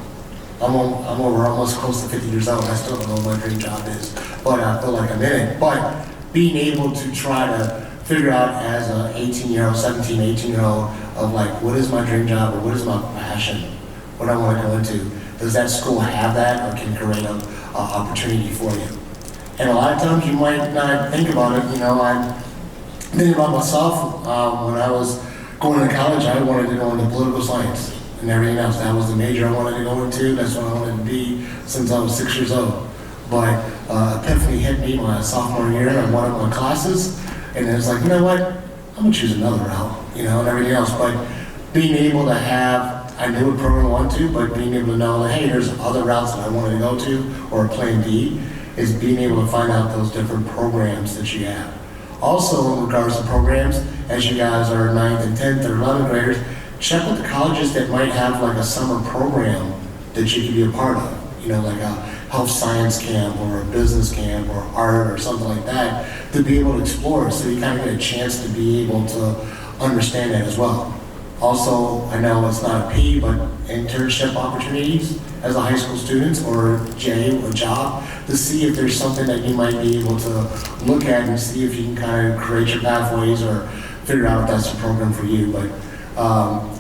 S2: I'm over almost close to 50 years old. I still don't know what my dream job is, but I feel like I'm in it. But being able to try to figure out as an 18-year-old, 17, 18-year-old of like, what is my dream job or what is my passion, what I want to go into. Does that school have that or can create an opportunity for you? And a lot of times you might not think about it. You know, I'm thinking about myself when I was going to college, I wanted to go into political science and everything else. That was the major I wanted to go into. That's what I wanted to be since I was 6 years old. But epiphany hit me my sophomore year in one of my classes. And it was like, you know what, I'm gonna choose another route, you know, and everything else. But being able to have, I knew what program I wanted to, but being able to know that, hey, there's other routes that I wanted to go to, or a plan B, is being able to find out those different programs that you have. Also, in regards to programs, as you guys are 9th and 10th or 11th graders, check with the colleges that might have like a summer program that you can be a part of, you know, like a health science camp or a business camp or art or something like that, to be able to explore, so you kind of get a chance to be able to understand that as well. Also, I know it's not a P, but internship opportunities as a high school student or J, a job, to see if there's something that you might be able to look at and see if you can kind of create your pathways or figure out if that's a program for you. But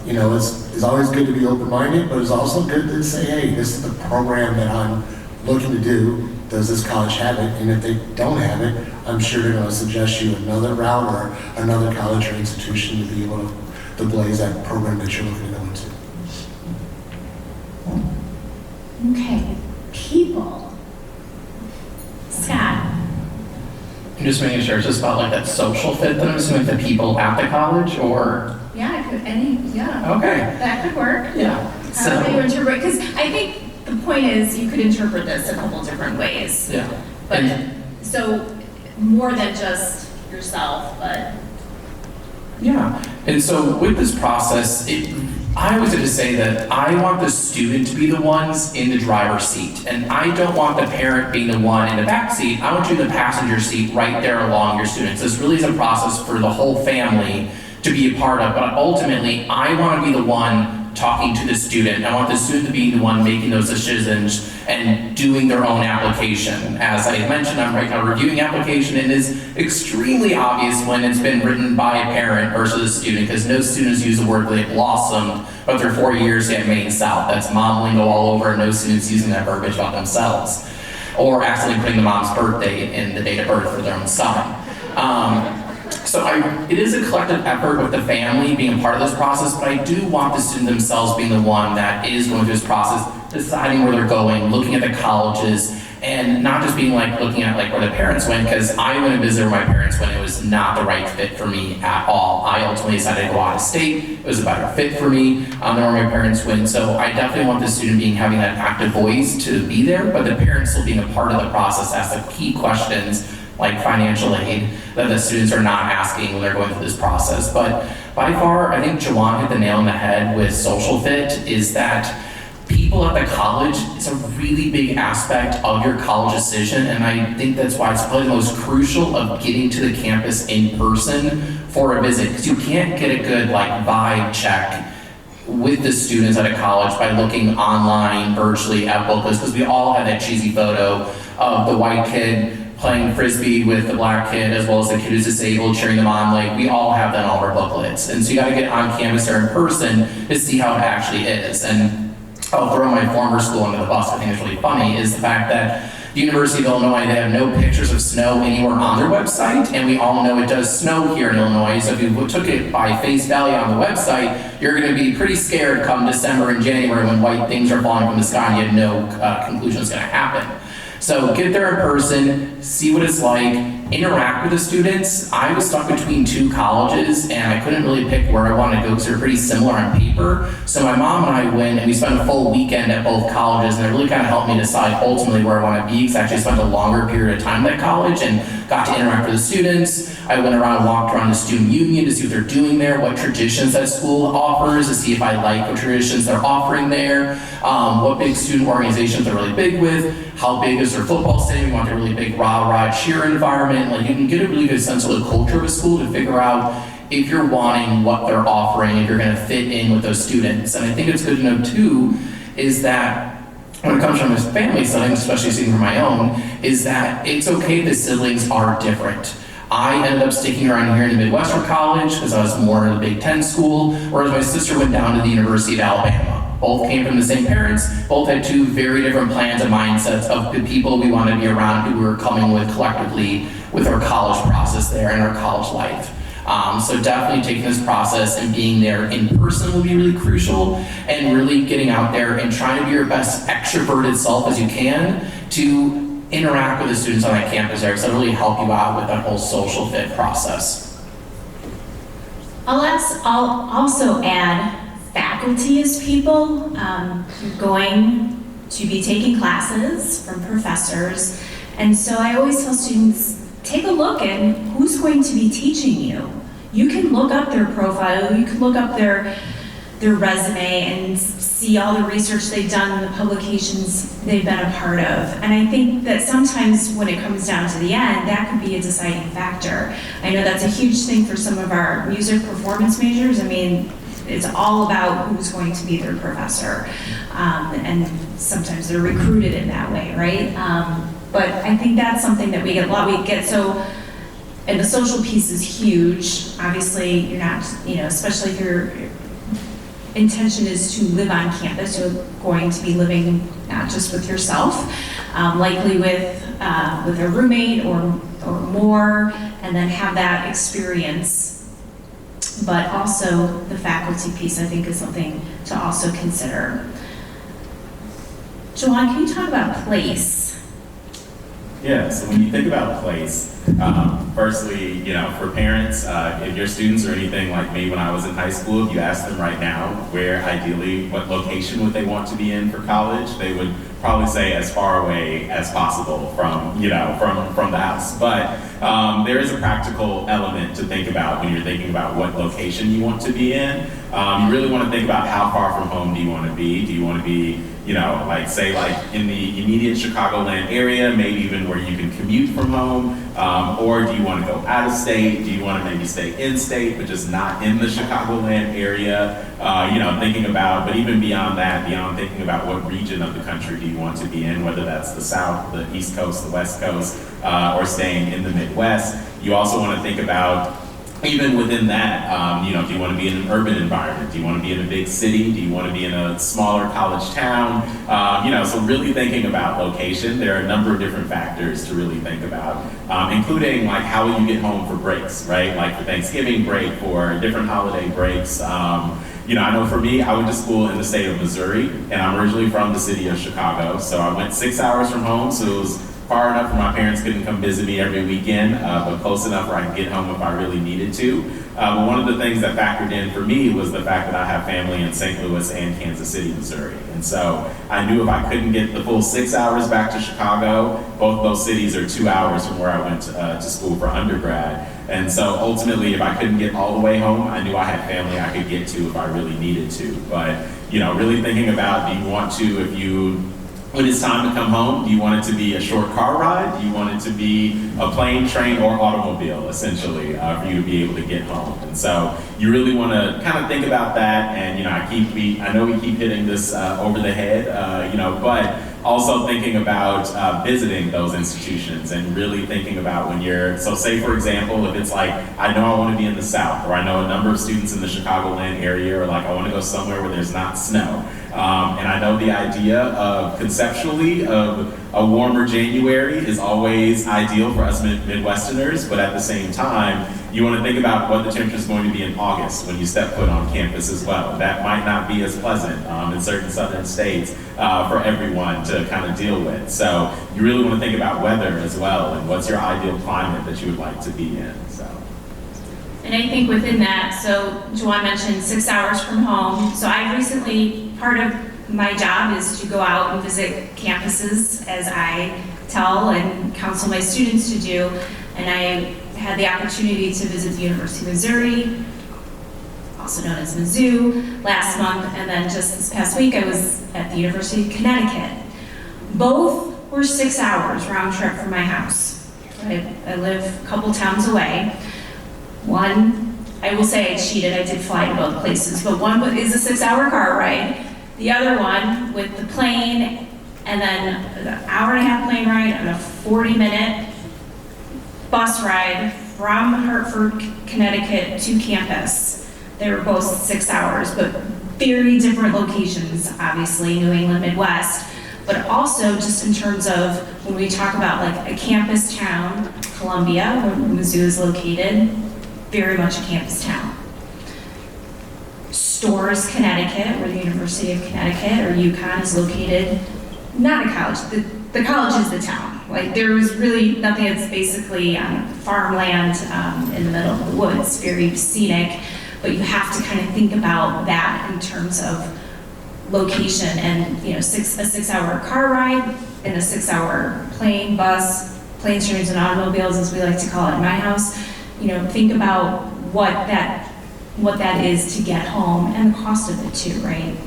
S2: you know, it's always good to be open-minded, but it's also good to say, hey, this is the program that I'm looking to do. Does this college have it? And if they don't have it, I'm sure they're going to suggest you another route or another college or institution to be able to blaze that program that you're looking to go into.
S7: Okay, people. Scott.
S3: I'm just making sure it's just about like that social fit that I'm assuming the people at the college, or?
S7: Yeah, it could, yeah.
S3: Okay.
S7: That could work.
S3: Yeah.
S7: How do you interpret? Because I think the point is you could interpret this a couple different ways.
S3: Yeah.
S7: But so more than just yourself, but.
S3: Yeah, and so with this process, I always have to say that I want the student to be the ones in the driver's seat, and I don't want the parent being the one in the back seat. I want you in the passenger seat right there along your students. This really is a process for the whole family to be a part of, but ultimately, I want to be the one talking to the student. I want the student to be the one making those decisions and doing their own application. As I mentioned, I'm right now reviewing application, and it is extremely obvious when it's been written by a parent versus a student, because no students use the word they blossomed after 4 years at Maine South. That's mom lingo all over, no students using that verbiage about themselves, or accidentally putting the mom's birthday in the date of birth for their own son. So it is a collective effort with the family being a part of this process, but I do want the student themselves being the one that is going through this process, deciding where they're going, looking at the colleges, and not just being like looking at like where the parents went, because I went and visited where my parents went. It was not the right fit for me at all. I ultimately decided to go out of state. It was a better fit for me than where my parents went. So I definitely want the student having that active voice to be there, but the parents still being a part of the process, ask the key questions like financial aid that the students are not asking when they're going through this process. But by far, I think Jawan hit the nail on the head with social fit, is that people at the college is a really big aspect of your college decision, and I think that's why it's probably the most crucial of getting to the campus in person for a visit, because you can't get a good like vibe check with the students at a college by looking online, virtually at booklets, because we all have that cheesy photo of the white kid playing frisbee with the black kid, as well as the kid who's disabled cheering them on. Like, we all have that in all of our booklets. And so you gotta get on campus or in person to see how it actually is. And I'll throw my former school under the bus, I think it's really funny, is the fact that the University of Illinois, they have no pictures of snow anywhere on their website, and we all know it does snow here in Illinois, so if you took it by face value on the website, you're gonna be pretty scared come December and January when white things are falling from the sky and you have no conclusion is gonna happen. So get there in person, see what it's like, interact with the students. I was stuck between two colleges and I couldn't really pick where I wanted to go because they're pretty similar on paper. So my mom and I went and we spent a full weekend at both colleges, and it really kind of helped me decide ultimately where I want to be, because I actually spent a longer period of time at college and got to interact with the students. I went around and walked around the student union to see what they're doing there, what traditions that school offers, to see if I like what traditions they're offering there, what big student organizations they're really big with, how big is their football stadium, we want a really big rah-rah cheer environment. Like, you can get a really good sense of the culture of a school to figure out if you're wanting what they're offering, if you're gonna fit in with those students. And I think it's good to know too, is that when it comes from his family setting, especially speaking from my own, is that it's okay that siblings are different. I ended up sticking around here in the Midwestern College because I was more in a Big Ten school, whereas my sister went down to the University of Alabama. Both came from the same parents, both had two very different plans and mindsets of the people we wanted to be around, who we were coming with collectively with our college process there and our college life. So definitely taking this process and being there in person will be really crucial, and really getting out there and trying to be your best extroverted self as you can to interact with the students on that campus there, because that'll really help you out with that whole social fit process.
S7: I'll also add faculty as people. You're going to be taking classes from professors, and so I always tell students, take a look at who's going to be teaching you. You can look up their profile, you can look up their resume and see all the research they've done and the publications they've been a part of. And I think that sometimes when it comes down to the end, that could be a deciding factor. I know that's a huge thing for some of our music performance majors. I mean, it's all about who's going to be their professor. And sometimes they're recruited in that way, right? But I think that's something that we get a lot. So, and the social piece is huge. Obviously, you're not, especially if your intention is to live on campus, you're going to be living not just with yourself, likely with a roommate or more, and then have that experience. But also the faculty piece, I think, is something to also consider. Joanne, can you talk about place?
S6: Yeah, so when you think about place, firstly, for parents, if your students are anything like me when I was in high school, if you ask them right now where ideally, what location would they want to be in for college, they would probably say as far away as possible from the house. But there is a practical element to think about when you're thinking about what location you want to be in. You really want to think about how far from home do you want to be. Do you want to be say in the immediate Chicagoland area, maybe even where you can commute from home, or do you want to go out of state? Do you want to maybe stay in state, but just not in the Chicagoland area? Thinking about, but even beyond that, beyond thinking about what region of the country do you want to be in, whether that's the South, the East Coast, the West Coast, or staying in the Midwest. You also want to think about, even within that, do you want to be in an urban environment? Do you want to be in a big city? Do you want to be in a smaller college town? So really thinking about location, there are a number of different factors to really think about, including like how will you get home for breaks, right? Like for Thanksgiving break, for different holiday breaks. I know for me, I went to school in the state of Missouri, and I'm originally from the city of Chicago. So I went 6 hours from home, so it was far enough where my parents couldn't come visit me every weekend, but close enough where I could get home if I really needed to. But one of the things that factored in for me was the fact that I have family in St. Louis and Kansas City, Missouri. And so I knew if I couldn't get the full 6 hours back to Chicago, both those cities are 2 hours from where I went to school for undergrad. And so ultimately, if I couldn't get all the way home, I knew I had family I could get to if I really needed to. But, really thinking about, do you want to, when it's time to come home, do you want it to be a short car ride? Do you want it to be a plane, train, or automobile, essentially, for you to be able to get home? And so you really want to kind of think about that. And, I know we keep hitting this over the head, but also thinking about visiting those institutions and really thinking about so say for example, if it's like, I know I want to be in the South, or I know a number of students in the Chicagoland area, or like I want to go somewhere where there's not snow. And I know the idea of conceptually of a warmer January is always ideal for us Midwesterners, but at the same time, you want to think about what the temperature is going to be in August when you step foot on campus as well. That might not be as pleasant in certain southern states for everyone to kind of deal with. So you really want to think about weather as well, and what's your ideal climate that you would like to be in. So.
S7: And I think within that, so Juwan mentioned 6 hours from home. So I recently, part of my job is to go out and visit campuses, as I tell and counsel my students to do. And I had the opportunity to visit the University of Missouri, also known as Mizzou, last month. And then just this past week, I was at the University of Connecticut. Both were 6 hours round trip from my house. I live a couple towns away. One, I will say I cheated, I did fly to both places, but one is a 6-hour car ride. The other one with the plane, and then an hour and a half plane ride and a 40-minute bus ride from Hartford, Connecticut to campus. They were both 6 hours, but very different locations, obviously, New England, Midwest, but also just in terms of when we talk about like a campus town, Columbia, where Mizzou is located, very much a campus town. Storrs, Connecticut, where the University of Connecticut or UConn is located, not a college. The college is the town. Like there was really nothing. It's basically farmland in the middle of the woods, very scenic. But you have to kind of think about that in terms of location and a 6-hour car ride and a 6-hour plane, bus, planes, trains, and automobiles, as we like to call it in my house. Think about what that is to get home and the cost of it too, right?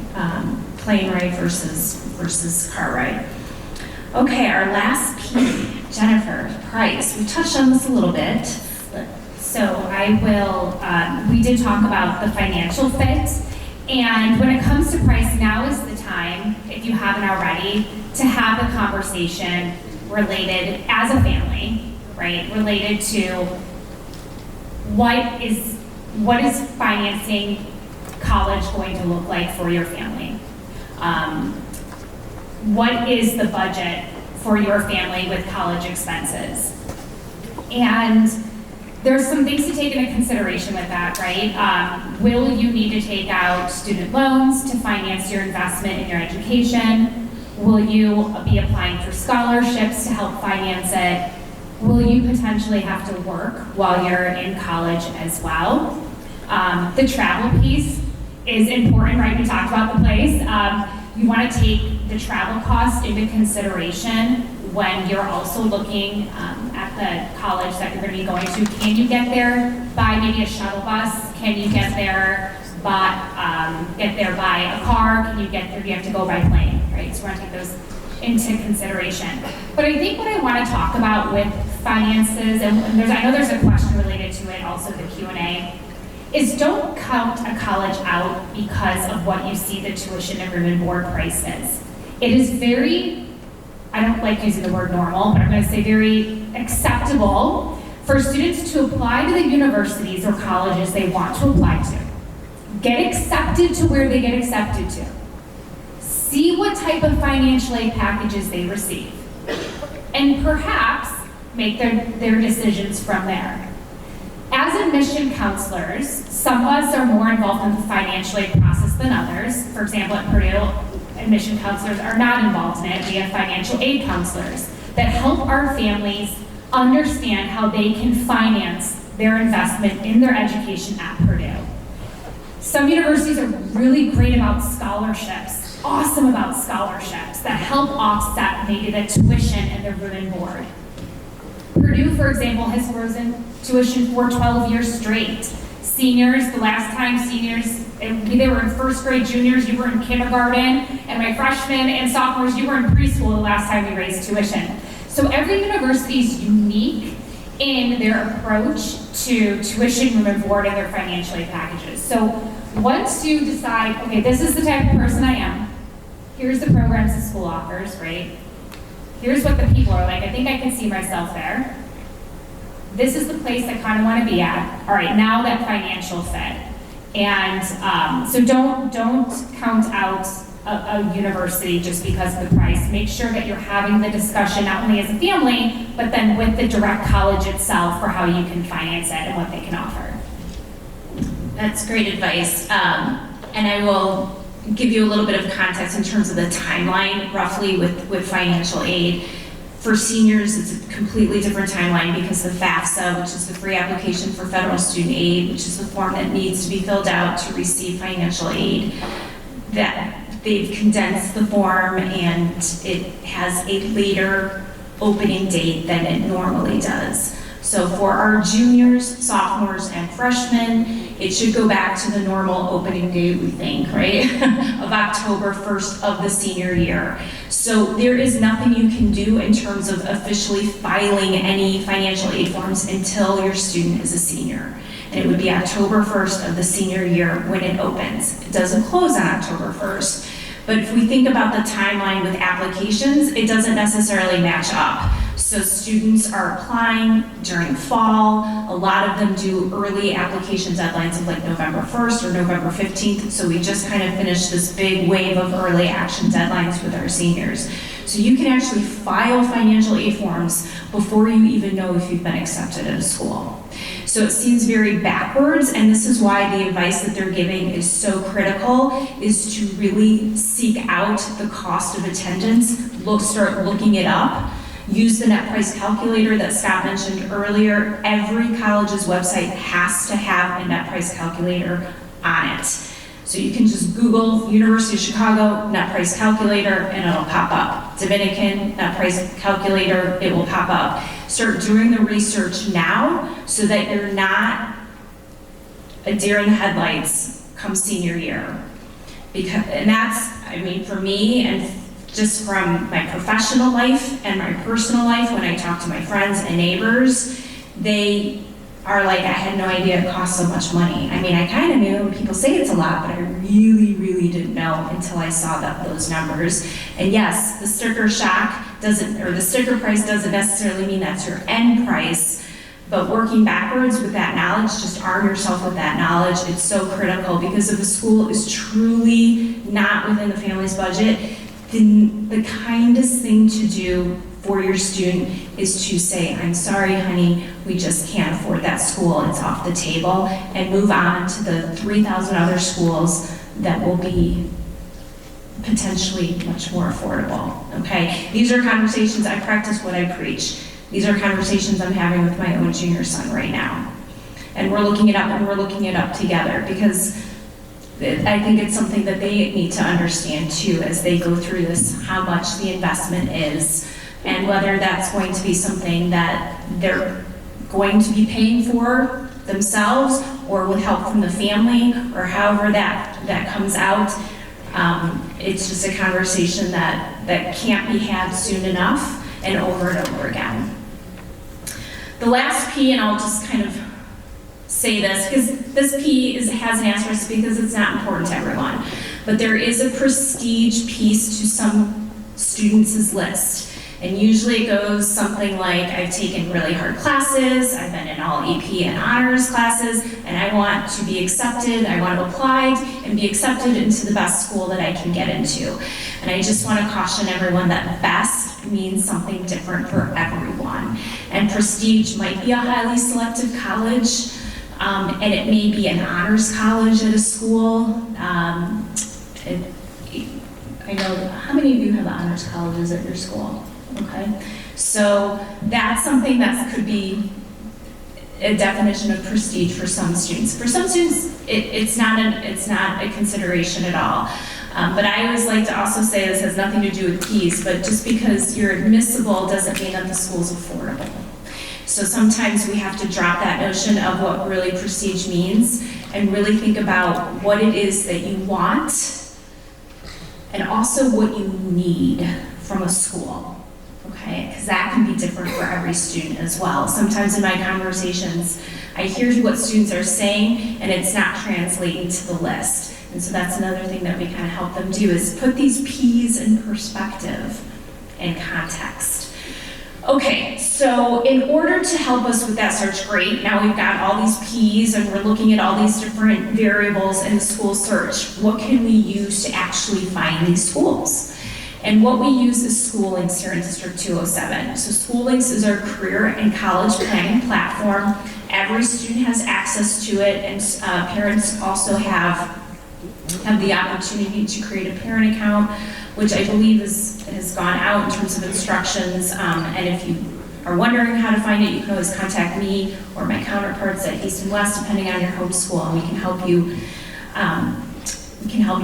S7: Plane ride versus car ride. Okay, our last P, Jennifer, price. We touched on this a little bit.
S5: So we did talk about the financial fit. And when it comes to price, now is the time, if you haven't already, to have a conversation related as a family, right? Related to what is financing college going to look like for your family? What is the budget for your family with college expenses? And there's some things to take into consideration with that, right? Will you need to take out student loans to finance your investment in your education? Will you be applying for scholarships to help finance it? Will you potentially have to work while you're in college as well? The travel piece is important, right? We talked about the place. You want to take the travel cost into consideration when you're also looking at the college that you're going to be going to. Can you get there by maybe a shuttle bus? Can you get there by a car? Can you get there? Do you have to go by plane, right? So we're going to take those into consideration. But I think what I want to talk about with finances, and I know there's a question related to it, also the Q&A, is don't count a college out because of what you see the tuition and room and board price is. It is very, I don't like using the word normal, but I'm going to say very acceptable for students to apply to the universities or colleges they want to apply to. Get accepted to where they get accepted to. See what type of financial aid packages they receive. And perhaps make their decisions from there. As admission counselors, some of us are more involved in the financial aid process than others. For example, at Purdue, admission counselors are not involved in it. We have financial aid counselors that help our families understand how they can finance their investment in their education at Purdue. Some universities are really great about scholarships, awesome about scholarships that help offset maybe the tuition and the room and board. Purdue, for example, has frozen tuition for 12 years straight. Seniors, the last time seniors, they were in first grade, juniors, you were in kindergarten, and my freshmen and sophomores, you were in preschool the last time we raised tuition. So every university is unique in their approach to tuition, room and board, and their financial aid packages. So once you decide, okay, this is the type of person I am, here's the programs the school offers, right? Here's what the people are like. I think I can see myself there. This is the place I kind of want to be at. All right, now that financial fit. And so don't count out a university just because of the price. Make sure that you're having the discussion not only as a family, but then with the direct college itself for how you can finance it and what they can offer.
S7: That's great advice. And I will give you a little bit of context in terms of the timeline, roughly, with financial aid. For seniors, it's a completely different timeline because the FAFSA, which is the free application for federal student aid, which is the form that needs to be filled out to receive financial aid, that they've condensed the form and it has a later opening date than it normally does. So for our juniors, sophomores, and freshmen, it should go back to the normal opening date, we think, right? Of October 1st of the senior year. So there is nothing you can do in terms of officially filing any financial aid forms until your student is a senior. And it would be October 1st of the senior year when it opens. It doesn't close on October 1st. But if we think about the timeline with applications, it doesn't necessarily match up. So students are applying during fall. A lot of them do early application deadlines of like November 1st or November 15th. So we just kind of finished this big wave of early action deadlines with our seniors. So you can actually file financial aid forms before you even know if you've been accepted at a school. So it seems very backwards, and this is why the advice that they're giving is so critical, is to really seek out the cost of attendance, start looking it up, use the net price calculator that Scott mentioned earlier. Every college's website has to have a net price calculator on it. So you can just Google University of Chicago net price calculator and it'll pop up. Dominican net price calculator, it will pop up. Start doing the research now so that you're not a deer in the headlights come senior year. And that's, I mean, for me and just from my professional life and my personal life, when I talk to my friends and neighbors, they are like, I had no idea it cost so much money. I mean, I kind of knew, people say it's a lot, but I really, really didn't know until I saw those numbers. And yes, the sticker shock doesn't, or the sticker price doesn't necessarily mean that's your end price, but working backwards with that knowledge, just arm yourself with that knowledge. It's so critical because if a school is truly not within the family's budget, then the kindest thing to do for your student is to say, I'm sorry, honey, we just can't afford that school, it's off the table, and move on to the 3,000 other schools that will be potentially much more affordable, okay? These are conversations, I practice what I preach. These are conversations I'm having with my own junior son right now. And we're looking it up, and we're looking it up together, because I think it's something that they need to understand too as they go through this, how much the investment is, and whether that's going to be something that they're going to be paying for themselves or with help from the family or however that comes out. It's just a conversation that can't be had soon enough and over again. The last P, and I'll just kind of say this because this P has an asterisk because it's not important to everyone, but there is a prestige piece to some students' list. And usually it goes something like, I've taken really hard classes, I've been in all AP and honors classes, and I want to be accepted, I want to apply and be accepted into the best school that I can get into. And I just want to caution everyone that best means something different for everyone. And prestige might be a highly selective college, and it may be an honors college at a school. I know, how many of you have honors colleges at your school? Okay, so that's something that could be a definition of prestige for some students. For some students, it's not a consideration at all. But I always like to also say this has nothing to do with P's, but just because you're admissible doesn't mean that the school's affordable. So sometimes we have to drop that notion of what really prestige means and really think about what it is that you want and also what you need from a school, okay? Because that can be different for every student as well. Sometimes in my conversations, I hear what students are saying and it's not translating to the list. And so that's another thing that we kind of help them do is put these P's in perspective and context. Okay, so in order to help us with that search, great, now we've got all these P's and we're looking at all these different variables in the school search. What can we use to actually find these schools? And what we use is School Links here in District 207. So School Links is our career and college planning platform. Every student has access to it, and parents also have the opportunity to create a parent account, which I believe has gone out in terms of instructions. And if you are wondering how to find it, you can always contact me or my counterparts at East and West, depending on your home school, and we can help you.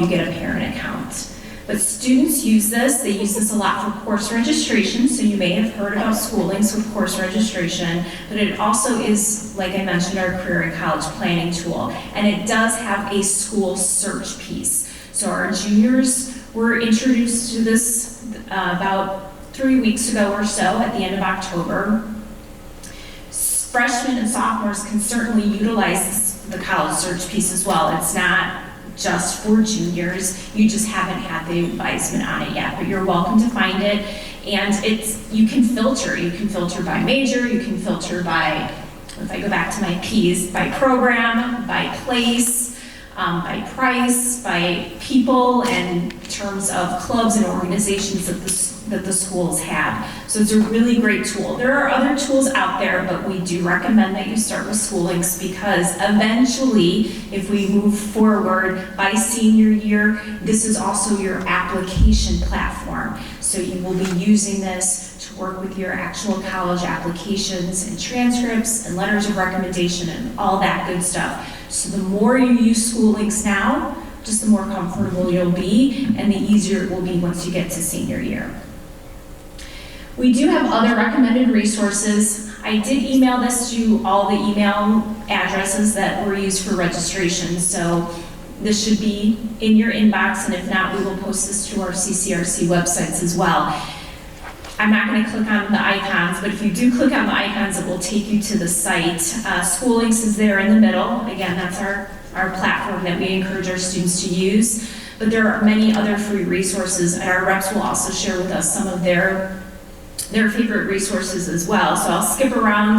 S7: Get a parent account. But students use this. They use this a lot for course registration. So you may have heard about School Links with course registration, but it also is, like I mentioned, our career and college planning tool. And it does have a school search piece. So our juniors were introduced to this about 3 weeks ago or so at the end of October. Freshmen and sophomores can certainly utilize the college search piece as well. It's not just for juniors. You just haven't had the advisement on it yet, but you're welcome to find it. And you can filter. You can filter by major, you can filter by, if I go back to my P's, by program, by place, by price, by people, and in terms of clubs and organizations that the schools have. So it's a really great tool. There are other tools out there, but we do recommend that you start with School Links because eventually, if we move forward by senior year, this is also your application platform. So you will be using this to work with your actual college applications and transcripts and letters of recommendation and all that good stuff. So the more you use School Links now, just the more comfortable you'll be and the easier it will be once you get to senior year. We do have other recommended resources. I did email this to all the email addresses that were used for registration, so this should be in your inbox, and if not, we will post this to our CCRC websites as well. I'm not going to click on the icons, but if you do click on the icons, it will take you to the site. School Links is there in the middle. Again, that's our platform that we encourage our students to use, but there are many other free resources, and our reps will also share with us some of their favorite resources as well. So I'll skip around.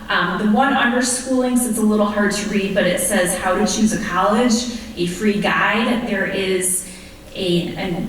S7: The one under School Links, it's a little hard to read, but it says How to Choose a College, a free guide. There is an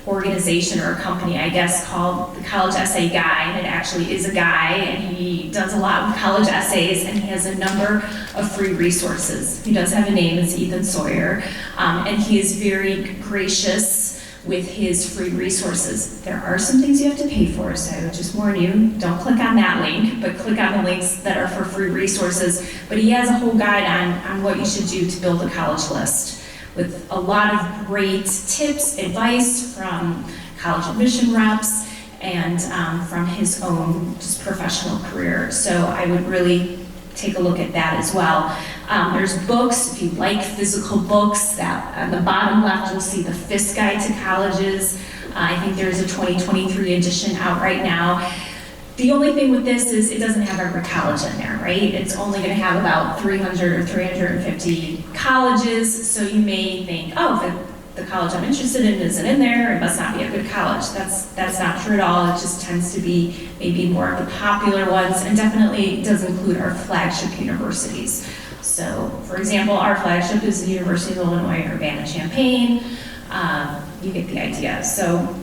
S7: organization or a company, I guess, called the College Essay Guy, and it actually is a guy, and he does a lot with college essays, and he has a number of free resources. He does have a name, it's Ethan Sawyer, and he is very gracious with his free resources. There are some things you have to pay for, so I would just warn you, don't click on that link, but click on the links that are for free resources. But he has a whole guide on what you should do to build a college list with a lot of great tips, advice from college admission reps, and from his own just professional career. So I would really take a look at that as well. There's books, if you like physical books, that on the bottom left you'll see the FIS Guide to Colleges. I think there's a 2023 edition out right now. The only thing with this is it doesn't have every college in there, right? It's only going to have about 300 or 350 colleges, so you may think, oh, if the college I'm interested in isn't in there, it must not be a good college. That's not true at all. It just tends to be maybe more of the popular ones, and definitely does include our flagship universities. So, for example, our flagship is the University of Illinois Urbana-Champaign. You get the idea. So,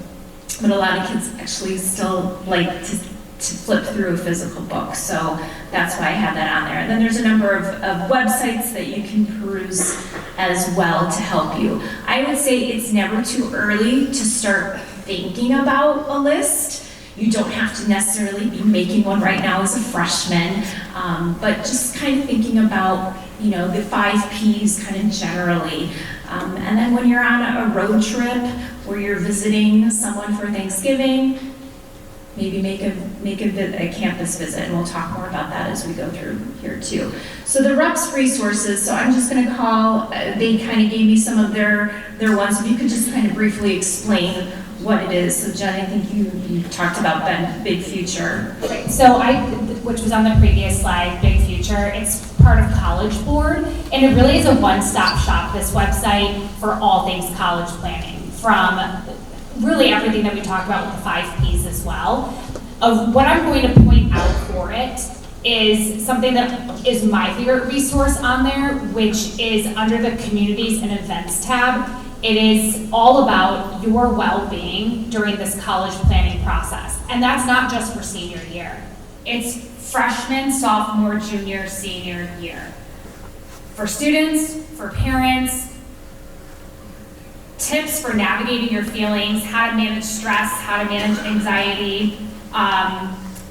S7: but a lot of kids actually still like to flip through a physical book. So that's why I have that on there. And then there's a number of websites that you can peruse as well to help you. I would say it's never too early to start thinking about a list. You don't have to necessarily be making one right now as a freshman, but just kind of thinking about, the 5 Ps kind of generally. And then when you're on a road trip where you're visiting someone for Thanksgiving, maybe make a campus visit, and we'll talk more about that as we go through here too. So the reps resources, so I'm just gonna call, they kind of gave me some of their ones, if you could just kind of briefly explain what it is. So Jen, I think you talked about Big Future.
S5: Right, so which was on the previous slide, Big Future, it's part of College Board, and it really is a one-stop shop, this website, for all things college planning, from really everything that we talked about with the 5 Ps as well. What I'm going to point out for it is something that is my favorite resource on there, which is under the Communities and Events tab. It is all about your well-being during this college planning process. And that's not just for senior year. It's freshman, sophomore, junior, senior year. For students, for parents, tips for navigating your feelings, how to manage stress, how to manage anxiety,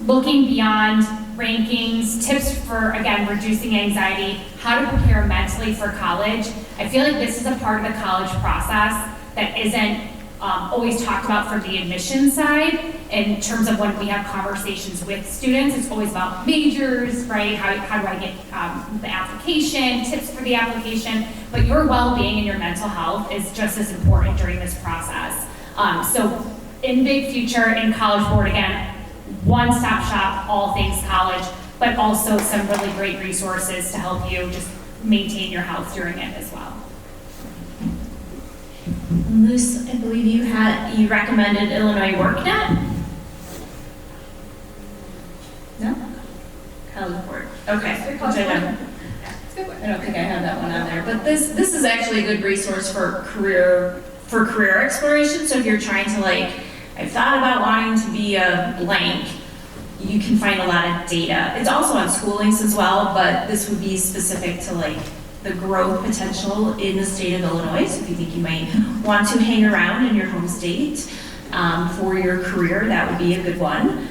S5: looking beyond rankings, tips for, again, reducing anxiety, how to prepare mentally for college. I feel like this is a part of the college process that isn't always talked about from the admission side. In terms of when we have conversations with students, it's always about majors, right? How do I get the application, tips for the application, but your well-being and your mental health is just as important during this process. So in Big Future, in College Board, again, one-stop shop, all things college, but also some really great resources to help you just maintain your health during it as well.
S7: Luce, I believe you recommended Illinois WorkNet? No? College Board. Okay. Which I don't think I have that one on there, but this is actually a good resource for career exploration. So if you're trying to I've thought about wanting to be a blank, you can find a lot of data. It's also on school links as well, but this would be specific to the growth potential in the state of Illinois. So if you think you might want to hang around in your home state for your career, that would be a good one.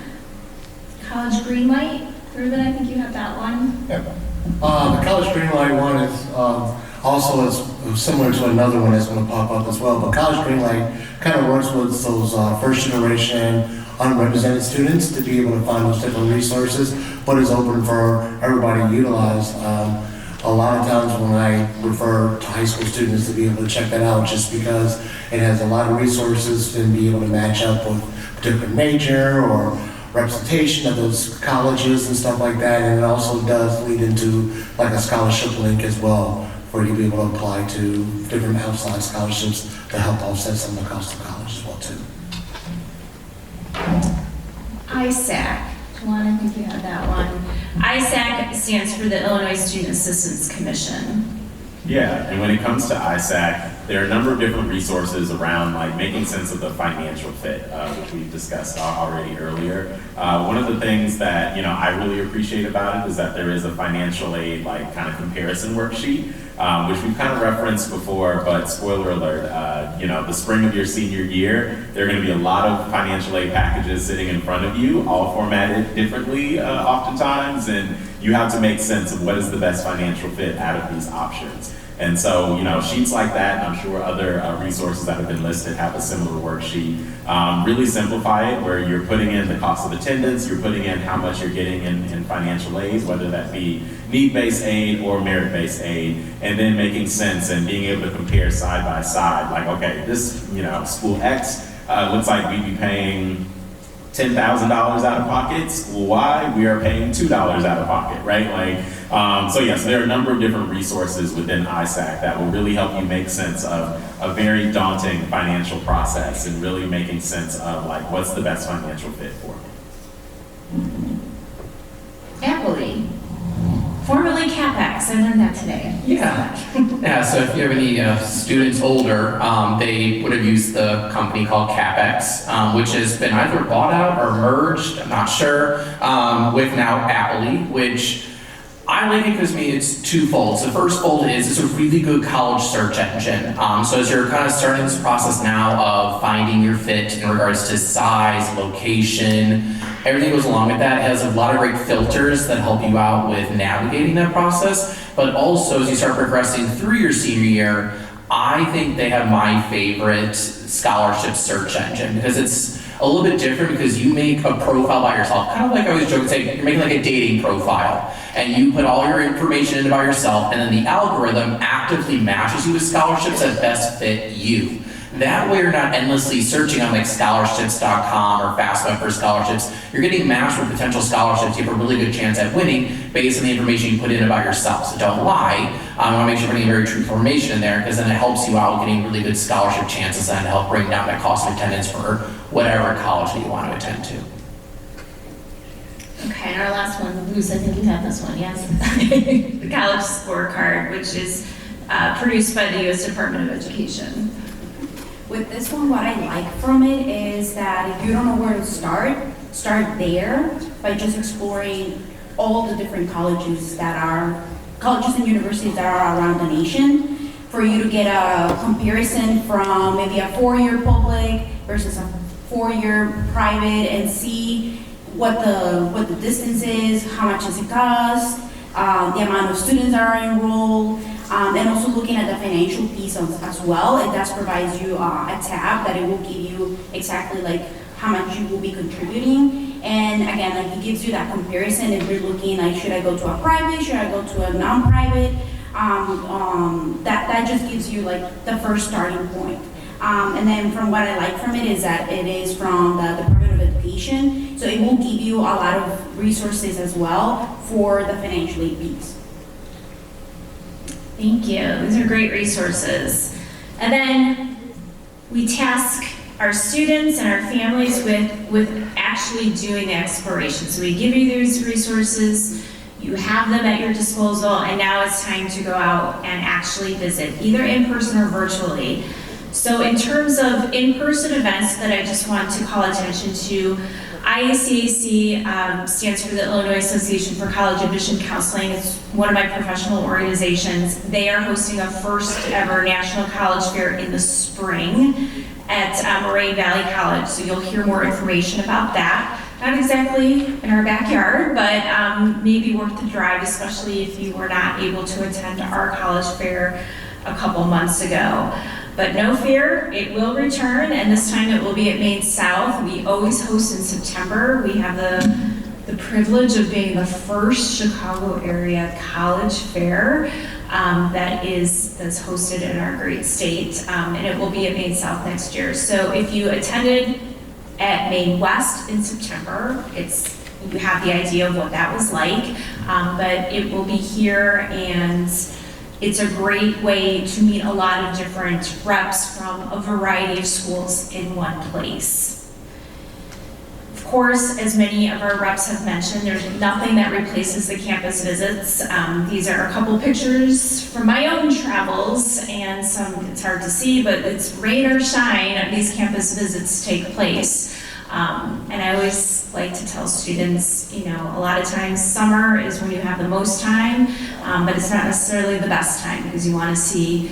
S7: College Greenlight, Ruben, I think you have that one.
S2: Yeah. The College Greenlight one is also is similar to another one that's going to pop up as well. But College Greenlight kind of works with those first generation unrepresented students to be able to find those different resources, but is open for everybody to utilize. A lot of times when I refer to high school students to be able to check that out, just because it has a lot of resources and be able to match up with different major or representation of those colleges and stuff like that. And it also does lead into a scholarship link as well, for you to be able to apply to different outside scholarships to help offset some of the cost of college as well too.
S7: ISAC. Juan, I think you have that one. ISAC stands for the Illinois Student Assistance Commission.
S6: Yeah, and when it comes to ISAC, there are a number of different resources around making sense of the financial fit, which we've discussed already earlier. One of the things that I really appreciate about it is that there is a financial aid kind of comparison worksheet, which we've kind of referenced before, but spoiler alert, the spring of your senior year, there are going to be a lot of financial aid packages sitting in front of you, all formatted differently oftentimes, and you have to make sense of what is the best financial fit out of these options. And so, sheets like that, and I'm sure other resources that have been listed have a similar worksheet. Really simplify it, where you're putting in the cost of attendance, you're putting in how much you're getting in financial aid, whether that be need-based aid or merit-based aid, and then making sense and being able to compare side by side. Okay, this, school X looks like we'd be paying $10,000 out of pocket. School Y, we are paying $2 out of pocket, right? So yes, there are a number of different resources within ISAC that will really help you make sense of a very daunting financial process and really making sense of what's the best financial fit for you.
S7: Appley, formerly CapEx. I learned that today.
S3: Yeah, so if you have any students older, they would have used the company called CapEx, which has been either bought out or merged, I'm not sure, with now Appley, which I like it because it's twofold. So the first fold is it's a really good college search engine. So as you're kind of starting this process now of finding your fit in regards to size, location, everything goes along with that. It has a lot of great filters that help you out with navigating that process. But also as you start progressing through your senior year, I think they have my favorite scholarship search engine because it's a little bit different because you make a profile by yourself. Kind of like I always joke and say, you're making like a dating profile. And you put all your information in about yourself, and then the algorithm actively matches you with scholarships that best fit you. That way you're not endlessly searching on like scholarships.com or FastWeb for scholarships. You're getting matched with potential scholarships. You have a really good chance at winning based on the information you put in about yourself. So don't lie. I want to make sure you're putting very true information in there, because then it helps you out getting really good scholarship chances and help bring down that cost of attendance for whatever college that you want to attend to.
S7: Okay, and our last one, Luz, I think you have this one, yes?
S5: The college scorecard, which is produced by the U.S. Department of Education.
S8: With this one, what I like from it is that if you don't know where to start there by just exploring all the different colleges and universities that are around the nation, for you to get a comparison from maybe a 4-year public versus a 4-year private, and see what the distance is, how much does it cost, the amount of students that are enrolled, and also looking at the financial piece as well. It does provide you a tab that it will give you exactly like how much you will be contributing. And again, like it gives you that comparison if you're looking like, should I go to a private, should I go to a non-private? That just gives you like the first starting point. And then from what I like from it is that it is from the Department of Education, so it will give you a lot of resources as well for the financial aid piece.
S5: Thank you. These are great resources. And then we task our students and our families with actually doing the exploration. So we give you these resources, you have them at your disposal, and now it's time to go out and actually visit, either in person or virtually. So in terms of in-person events that I just want to call attention to, IACAC stands for the Illinois Association for College Admission Counseling. It's one of my professional organizations. They are hosting a first ever National College Fair in the spring at Moraine Valley College. So you'll hear more information about that. Not exactly in our backyard, but maybe worth the drive, especially if you were not able to attend our college fair a couple months ago. But no fear, it will return, and this time it will be at Maine South. We always host in September. We have the privilege of being the first Chicago area college fair that's hosted in our great state, and it will be at Maine South next year. So if you attended at Maine West in September, you have the idea of what that was like, but it will be here, and it's a great way to meet a lot of different reps from a variety of schools in one place. Of course, as many of our reps have mentioned, there's nothing that replaces the campus visits. These are a couple pictures from my own travels, and it's hard to see, but it's rain or shine, these campus visits take place. And I always like to tell students, a lot of times summer is when you have the most time, but it's not necessarily the best time because you want to see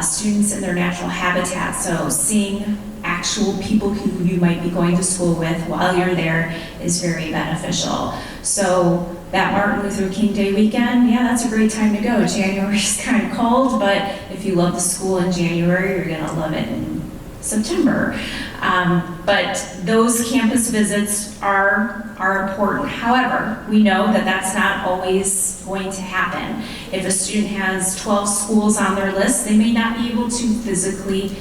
S5: students in their natural habitat. So seeing actual people who you might be going to school with while you're there is very beneficial. So that Martin Luther King Day weekend, yeah, that's a great time to go. January is kind of cold, but if you love the school in January, you're going to love it in September. But those campus visits are important. However, we know that that's not always going to happen. If a student has 12 schools on their list, they may not be able to physically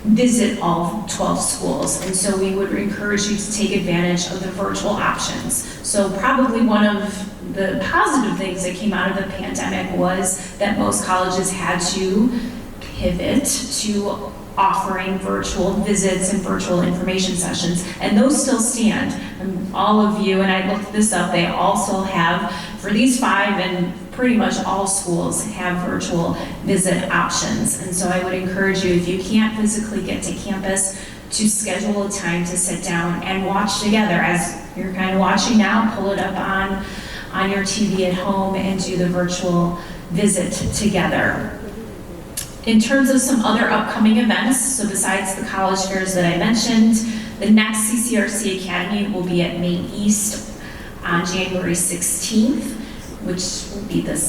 S5: visit all 12 schools. And so we would encourage you to take advantage of the virtual options. So probably one of the positive things that came out of the pandemic was that most colleges had to pivot to offering virtual visits and virtual information sessions, and those still stand. All of you, and I looked this up, they also have, for these 5 and pretty much all schools have virtual visit options. And so I would encourage you, if you can't physically get to campus, to schedule a time to sit down and watch together. As you're kind of watching now, pull it up on your TV at home and do the virtual visit together. In terms of some other upcoming events, so besides the college fairs that I mentioned, the next CCRC Academy will be at Maine East on January 16th, which will be this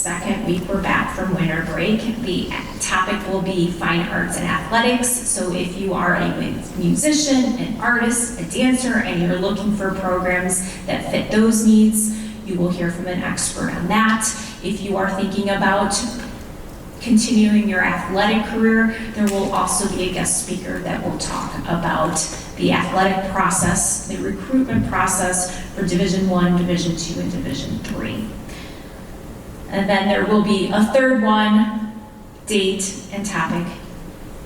S5: second week we're back from winter break. The topic will be fine arts and athletics. So if you are a musician, an artist, a dancer, and you're looking for programs that fit those needs, you will hear from an expert on that. If you are thinking about continuing your athletic career, there will also be a guest speaker that will talk about the athletic process, the recruitment process for Division I, Division II, and Division III. And then there will be a third one, date and topic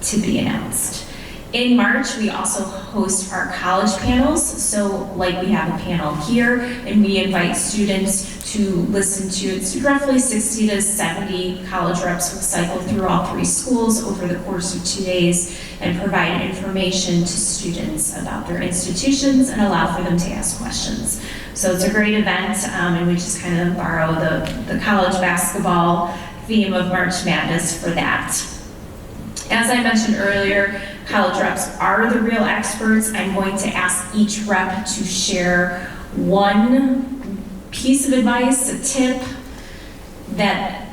S5: to be announced. In March, we also host our college panels. So like we have a panel here, and we invite students to listen to, it's roughly 60 to 70 college reps will cycle through all 3 schools over the course of 2 days and provide information to students about their institutions and allow for them to ask questions. So it's a great event, and we just kind of borrow the college basketball theme of March Madness for that. As I mentioned earlier, college reps are the real experts. I'm going to ask each rep to share one piece of advice, a tip that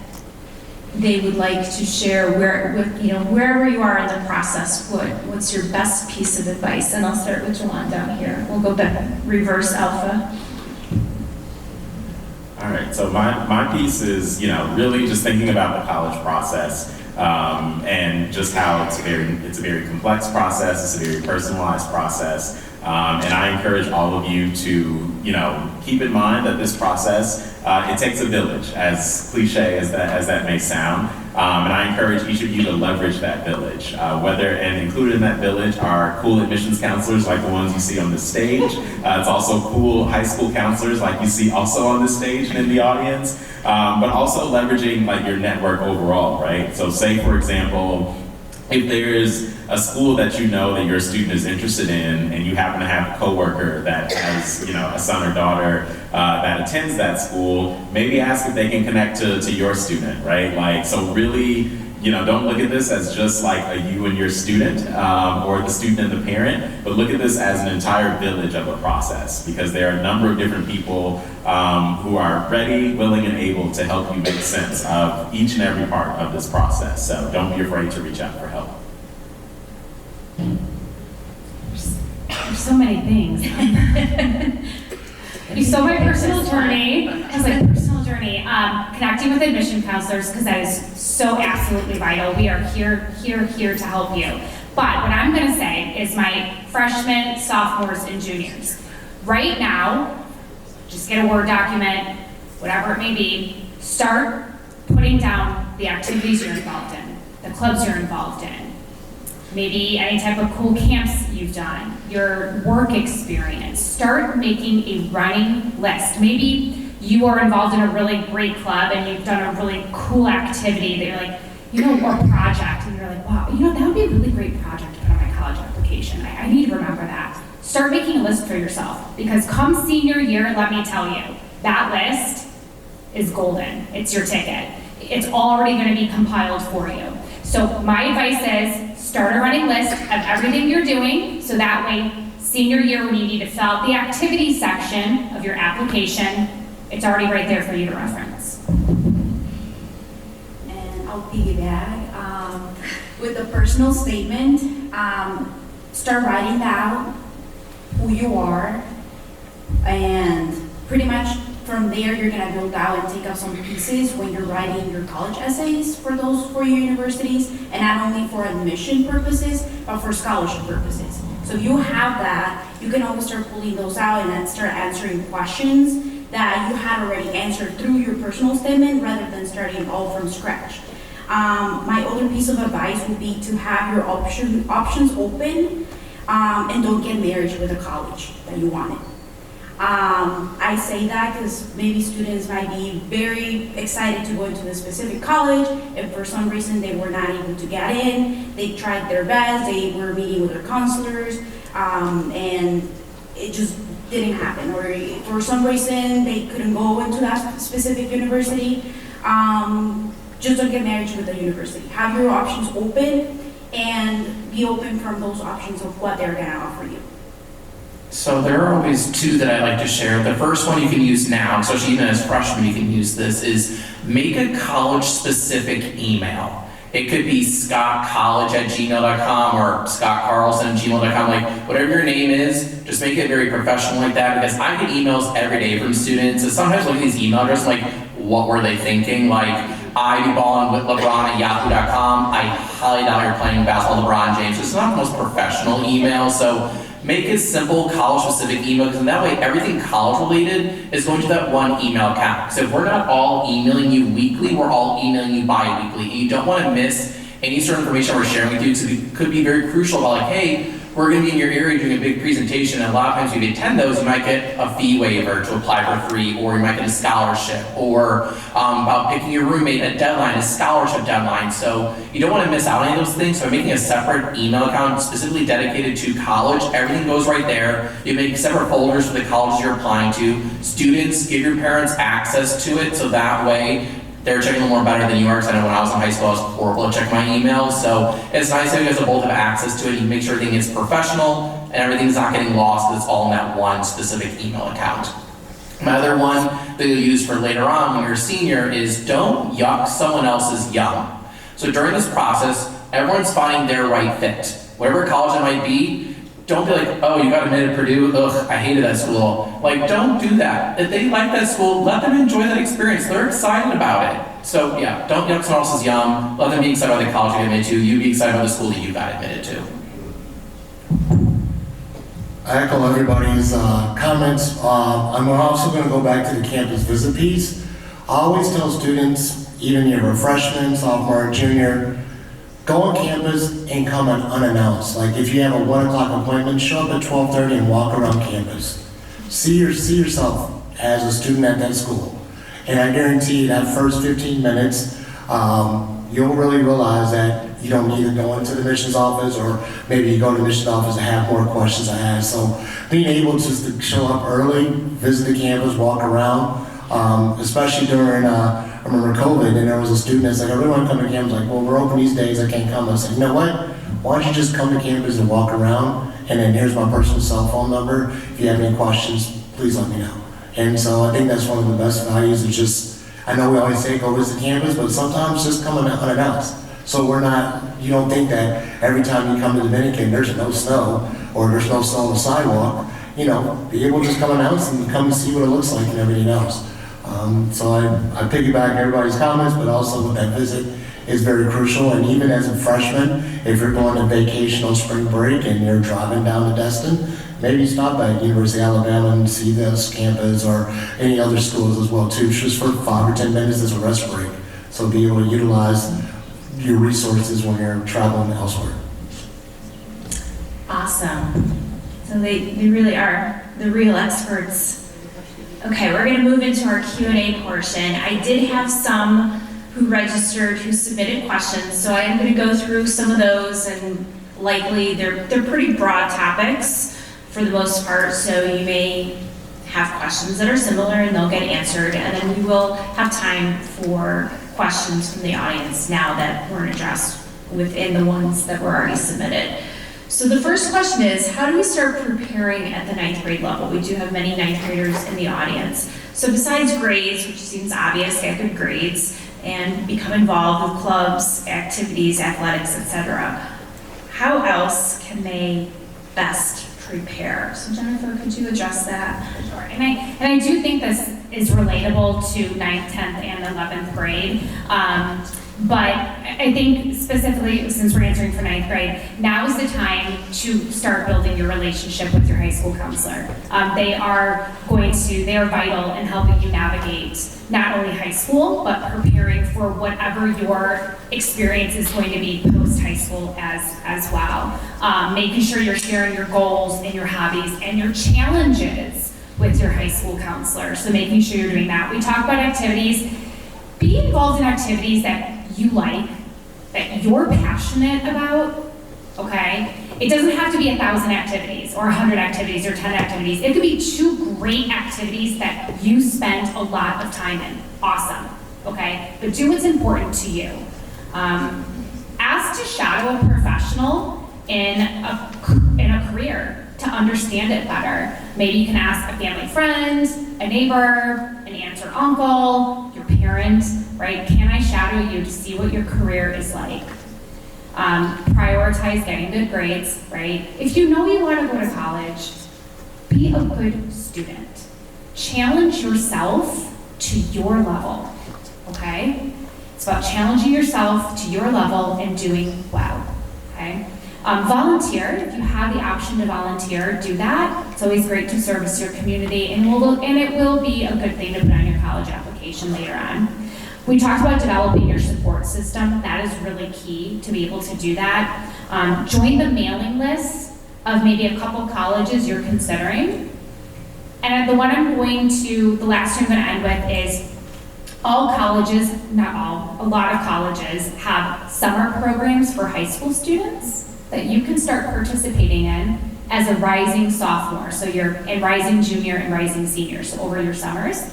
S5: they would like to share wherever you are in the process. What's your best piece of advice? And I'll start with Jawan down here. We'll go back, reverse alpha.
S6: All right, so my piece is, really just thinking about the college process and just how it's a very complex process, it's a very personalized process. And I encourage all of you to, keep in mind that this process, it takes a village, as cliche as that may sound. And I encourage each of you to leverage that village. And included in that village are cool admissions counselors like the ones you see on the stage. It's also cool high school counselors like you see also on the stage and in the audience. But also leveraging like your network overall, right? So say, for example, if there is a school that you know that your student is interested in and you happen to have a coworker that has, a son or daughter that attends that school, maybe ask if they can connect to your student, right? Like, so really, don't look at this as just like a you and your student or the student and the parent, but look at this as an entire village of a process, because there are a number of different people who are ready, willing, and able to help you make sense of each and every part of this process. So don't be afraid to reach out for help.
S5: There's so many things. So my personal journey, I was like, personal journey, connecting with admission counselors, because that is so absolutely vital. We are here to help you. But what I'm going to say is my freshmen, sophomores, and juniors. Right now, just get a Word document, whatever it may be, start putting down the activities you're involved in, the clubs you're involved in, maybe any type of cool camps you've done, your work experience. Start making a running list. Maybe you are involved in a really great club and you've done a really cool activity that you're like, or project, and you're like, wow, that would be a really great project to put on my college application. I need to remember that. Start making a list for yourself, because come senior year, let me tell you, that list is golden. It's your ticket. It's already going to be compiled for you. So my advice is start a running list of everything you're doing, so that way, senior year, when you need to fill out the activities section of your application, it's already right there for you to reference.
S8: And I'll piggyback with a personal statement. Start writing down who you are, and pretty much from there you're gonna build out and take out some pieces when you're writing your college essays for your universities, and not only for admission purposes, but for scholarship purposes. So if you have that, you can always start pulling those out and then start answering questions that you had already answered through your personal statement, rather than starting all from scratch. My other piece of advice would be to have your options open, and don't get married with a college that you wanted. I say that because maybe students might be very excited to go into a specific college, and for some reason they were not able to get in. They tried their best, they were meeting with their counselors, and it just didn't happen. Or for some reason they couldn't go into that specific university. Just don't get married with the university. Have your options open, and be open from those options of what they're gonna offer you.
S3: So there are always two that I like to share. The first one you can use now, especially even as freshmen you can use this, is make a college-specific email. It could be scottcollege@gmail.com or scottcarlson@gmail.com, like whatever your name is, just make it very professional like that, because I get emails every day from students, and sometimes look at these email addresses like, what were they thinking? Like, I be balling with LeBron@yahoo.com. I highly doubt you're playing basketball with LeBron James. It's not the most professional email, so make a simple college-specific email, because in that way, everything college-related is going to that one email account. So if we're not all emailing you weekly, we're all emailing you bi-weekly. And you don't want to miss any sort of information we're sharing with you, because it could be very crucial about, like, hey, we're going to be in your area doing a big presentation, and a lot of times if you attend those, you might get a fee waiver to apply for free, or you might get a scholarship, or about picking your roommate, a deadline, a scholarship deadline. So you don't want to miss out on any of those things. So making a separate email account specifically dedicated to college, everything goes right there. You make separate folders for the colleges you're applying to. Students, give your parents access to it, so that way they're checking a little more better than you are, because I know when I was in high school, I was horrible at checking my emails. So it's nice that you guys both have access to it. You can make sure everything is professional and everything's not getting lost, because it's all in that one specific email account. Another one that you'll use for later on when you're a senior is don't yuck someone else's yum. So during this process, everyone's finding their right fit. Whatever college it might be, don't be like, oh, you got admitted at Purdue, ugh, I hated that school. Like, don't do that. If they like that school, let them enjoy that experience. They're excited about it. So yeah, don't yuck someone else's yum. Let them be excited about the college you got admitted to. You be excited about the school that you got admitted to.
S2: I echo everybody's comments. I'm also going to go back to the campus visit piece. I always tell students, even if you're a freshman, sophomore, junior, go on campus and come unannounced. Like if you have a 1 o'clock appointment, show up at 12:30 and walk around campus. See yourself as a student at that school. And I guarantee you that first 15 minutes, you'll really realize that you don't need to go into the admissions office, or maybe you go to the admissions office and have more questions to ask. So being able just to show up early, visit the campus, walk around, especially during, I remember COVID, and there was a student that's like, I really want to come to campus. Like, well, we're open these days, I can't come. I said, you know what? Why don't you just come to campus and walk around, and then here's my personal cell phone number. If you have any questions, please let me know. And so I think that's one of the best values, is just, I know we always say go visit campus, but sometimes just come unannounced. So you don't think that every time you come to Dominican, there's no snow, or there's no snow on the sidewalk. You know, be able to just come announced and come and see what it looks like and everything else. So I piggyback everybody's comments, but also with that visit is very crucial. And even as a freshman, if you're going on vacation on spring break and you're driving down to Destin, maybe stop at University of Alabama and see this campus or any other schools as well too, just for 5 or 10 minutes as a rest break. So be able to utilize your resources when you're traveling elsewhere.
S7: Awesome. So they really are the real experts. Okay, we're going to move into our Q&A portion. I did have some who registered, who submitted questions, so I am going to go through some of those, and likely they're pretty broad topics for the most part, so you may have questions that are similar and they'll get answered, and then we will have time for questions from the audience now that weren't addressed within the ones that were already submitted. So the first question is, how do we start preparing at the 9th grade level? We do have many 9th graders in the audience. So besides grades, which seems obvious, get good grades, and become involved with clubs, activities, athletics, etc., how else can they best prepare? So Jennifer, could you address that?
S5: Sure. And I do think this is relatable to 9th, 10th, and 11th grade. But I think specifically, since we're answering for 9th grade, now is the time to start building your relationship with your high school counselor. They are vital in helping you navigate not only high school, but preparing for whatever your experience is going to be post-high school as well. Making sure you're sharing your goals and your hobbies and your challenges with your high school counselor. So making sure you're doing that. We talk about activities. Be involved in activities that you like, that you're passionate about, okay? It doesn't have to be 1,000 activities or 100 activities or 10 activities. It could be 2 great activities that you spend a lot of time in. Awesome, okay? But do what's important to you. Ask to shadow a professional in a career to understand it better. Maybe you can ask a family friend, a neighbor, an aunt or uncle, your parent, right? Can I shadow you to see what your career is like? Prioritize getting good grades, right? If you know you want to go to college, be a good student. Challenge yourself to your level, okay? It's about challenging yourself to your level and doing well, okay? Volunteer, if you have the option to volunteer, do that. It's always great to service your community, and it will be a good thing to put on your college application later on. We talked about developing your support system. That is really key to be able to do that. Join the mailing list of maybe a couple colleges you're considering. And the last one I'm going to end with is all colleges, not all, a lot of colleges have summer programs for high school students that you can start participating in as a rising sophomore. So you're a rising junior and rising senior, so over your summers.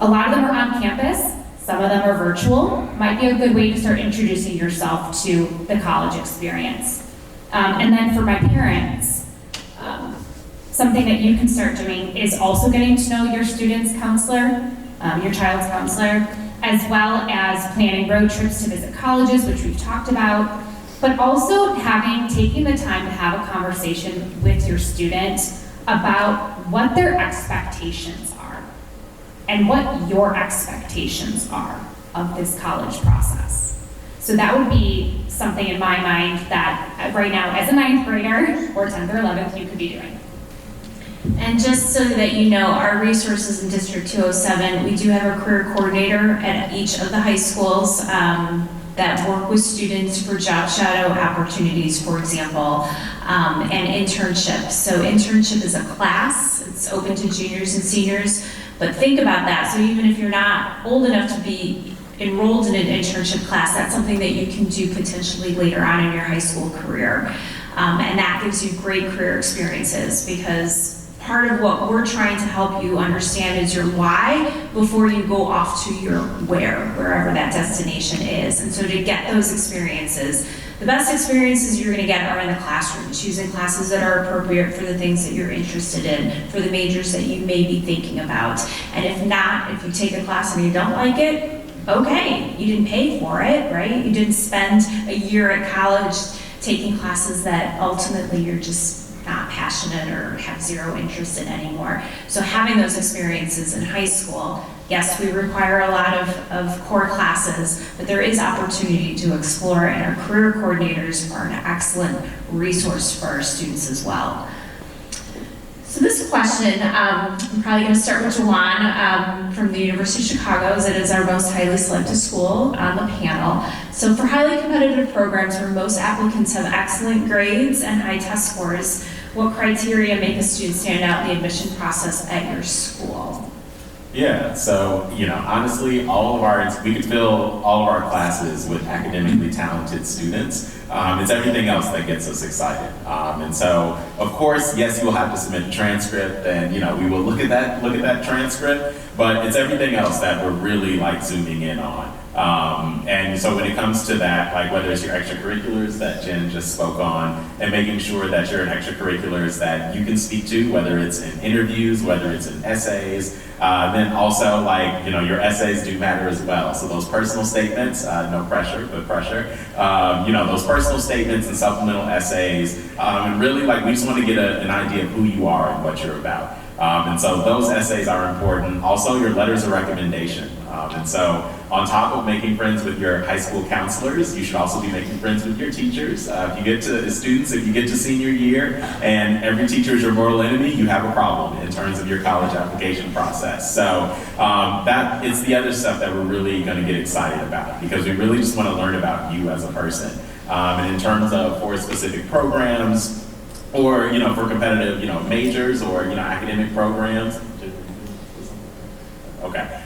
S5: A lot of them are on campus, some of them are virtual. Might be a good way to start introducing yourself to the college experience. And then for my parents, something that you can start doing is also getting to know your student's counselor, your child's counselor, as well as planning road trips to visit colleges, which we've talked about, but also taking the time to have a conversation with your student about what their expectations are and what your expectations are of this college process. So that would be something in my mind that right now as a 9th grader or 10th or 11th you could be doing.
S7: And just so that you know, our resources in District 207, we do have a career coordinator at each of the high schools that work with students for job shadow opportunities, for example, and internships. So internship is a class, it's open to juniors and seniors, but think about that. So even if you're not old enough to be enrolled in an internship class, that's something that you can do potentially later on in your high school career. And that gives you great career experiences, because part of what we're trying to help you understand is your why before you go off to your wherever that destination is. And so to get those experiences, the best experiences you're going to get are in the classroom, choosing classes that are appropriate for the things that you're interested in, for the majors that you may be thinking about. And if not, if you take a class and you don't like it, okay, you didn't pay for it, right? You didn't spend a year at college taking classes that ultimately you're just not passionate or have zero interest in anymore. So having those experiences in high school, yes, we require a lot of core classes, but there is opportunity to explore, and our career coordinators are an excellent resource for our students as well. So this question, I'm probably going to start with Jawan from the University of Chicago, as it is our most highly selected school on the panel. So for highly competitive programs where most applicants have excellent grades and high test scores, what criteria make a student stand out in the admission process at your school?
S6: Yeah, so, honestly, we could fill all of our classes with academically talented students. It's everything else that gets us excited. And so, of course, yes, you will have to submit a transcript, and, we will look at that transcript, but it's everything else that we're really, zooming in on. And so when it comes to that, whether it's your extracurriculars that Jen just spoke on, and making sure that you're in extracurriculars that you can speak to, whether it's in interviews, whether it's in essays, then also your essays do matter as well. So those personal statements, no pressure, but pressure, those personal statements and supplemental essays, and really we just want to get an idea of who you are and what you're about. And so those essays are important. Also, your letters of recommendation. And so on top of making friends with your high school counselors, you should also be making friends with your teachers. If you get to senior year and every teacher is your mortal enemy, you have a problem in terms of your college application process. So it's the other stuff that we're really going to get excited about, because we really just want to learn about you as a person. And in terms of for specific programs, or for competitive majors or academic programs. Okay.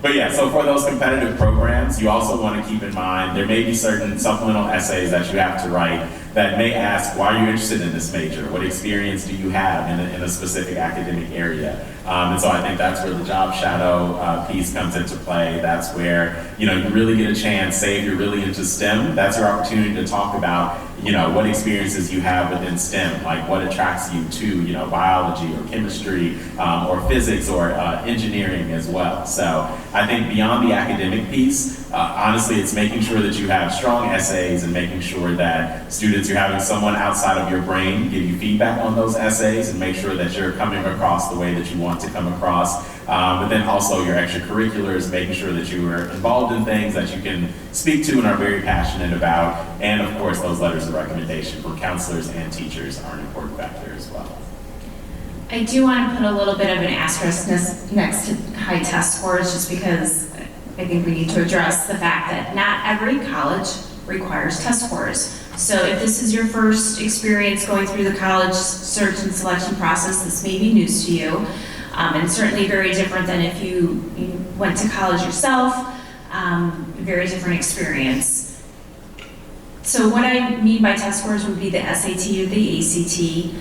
S6: But yeah, so for those competitive programs, you also want to keep in mind there may be certain supplemental essays that you have to write that may ask, why are you interested in this major? What experience do you have in a specific academic area? And so I think that's where the job shadow piece comes into play. That's where, you really get a chance, say if you're really into STEM, that's your opportunity to talk about, what experiences you have within STEM, like what attracts you to, biology or chemistry or physics or engineering as well. So I think beyond the academic piece, honestly, it's making sure that you have strong essays and making sure that students, you're having someone outside of your brain give you feedback on those essays and make sure that you're coming across the way that you want to come across. But then also your extracurriculars, making sure that you are involved in things that you can speak to and are very passionate about. And of course, those letters of recommendation from counselors and teachers are an important factor as well.
S7: I do want to put a little bit of an asterisk next to high test scores, just because I think we need to address the fact that not every college requires test scores. So if this is your first experience going through the college search and selection process, this may be news to you, and certainly very different than if you went to college yourself, very different experience. So what I mean by test scores would be the SAT or the ACT.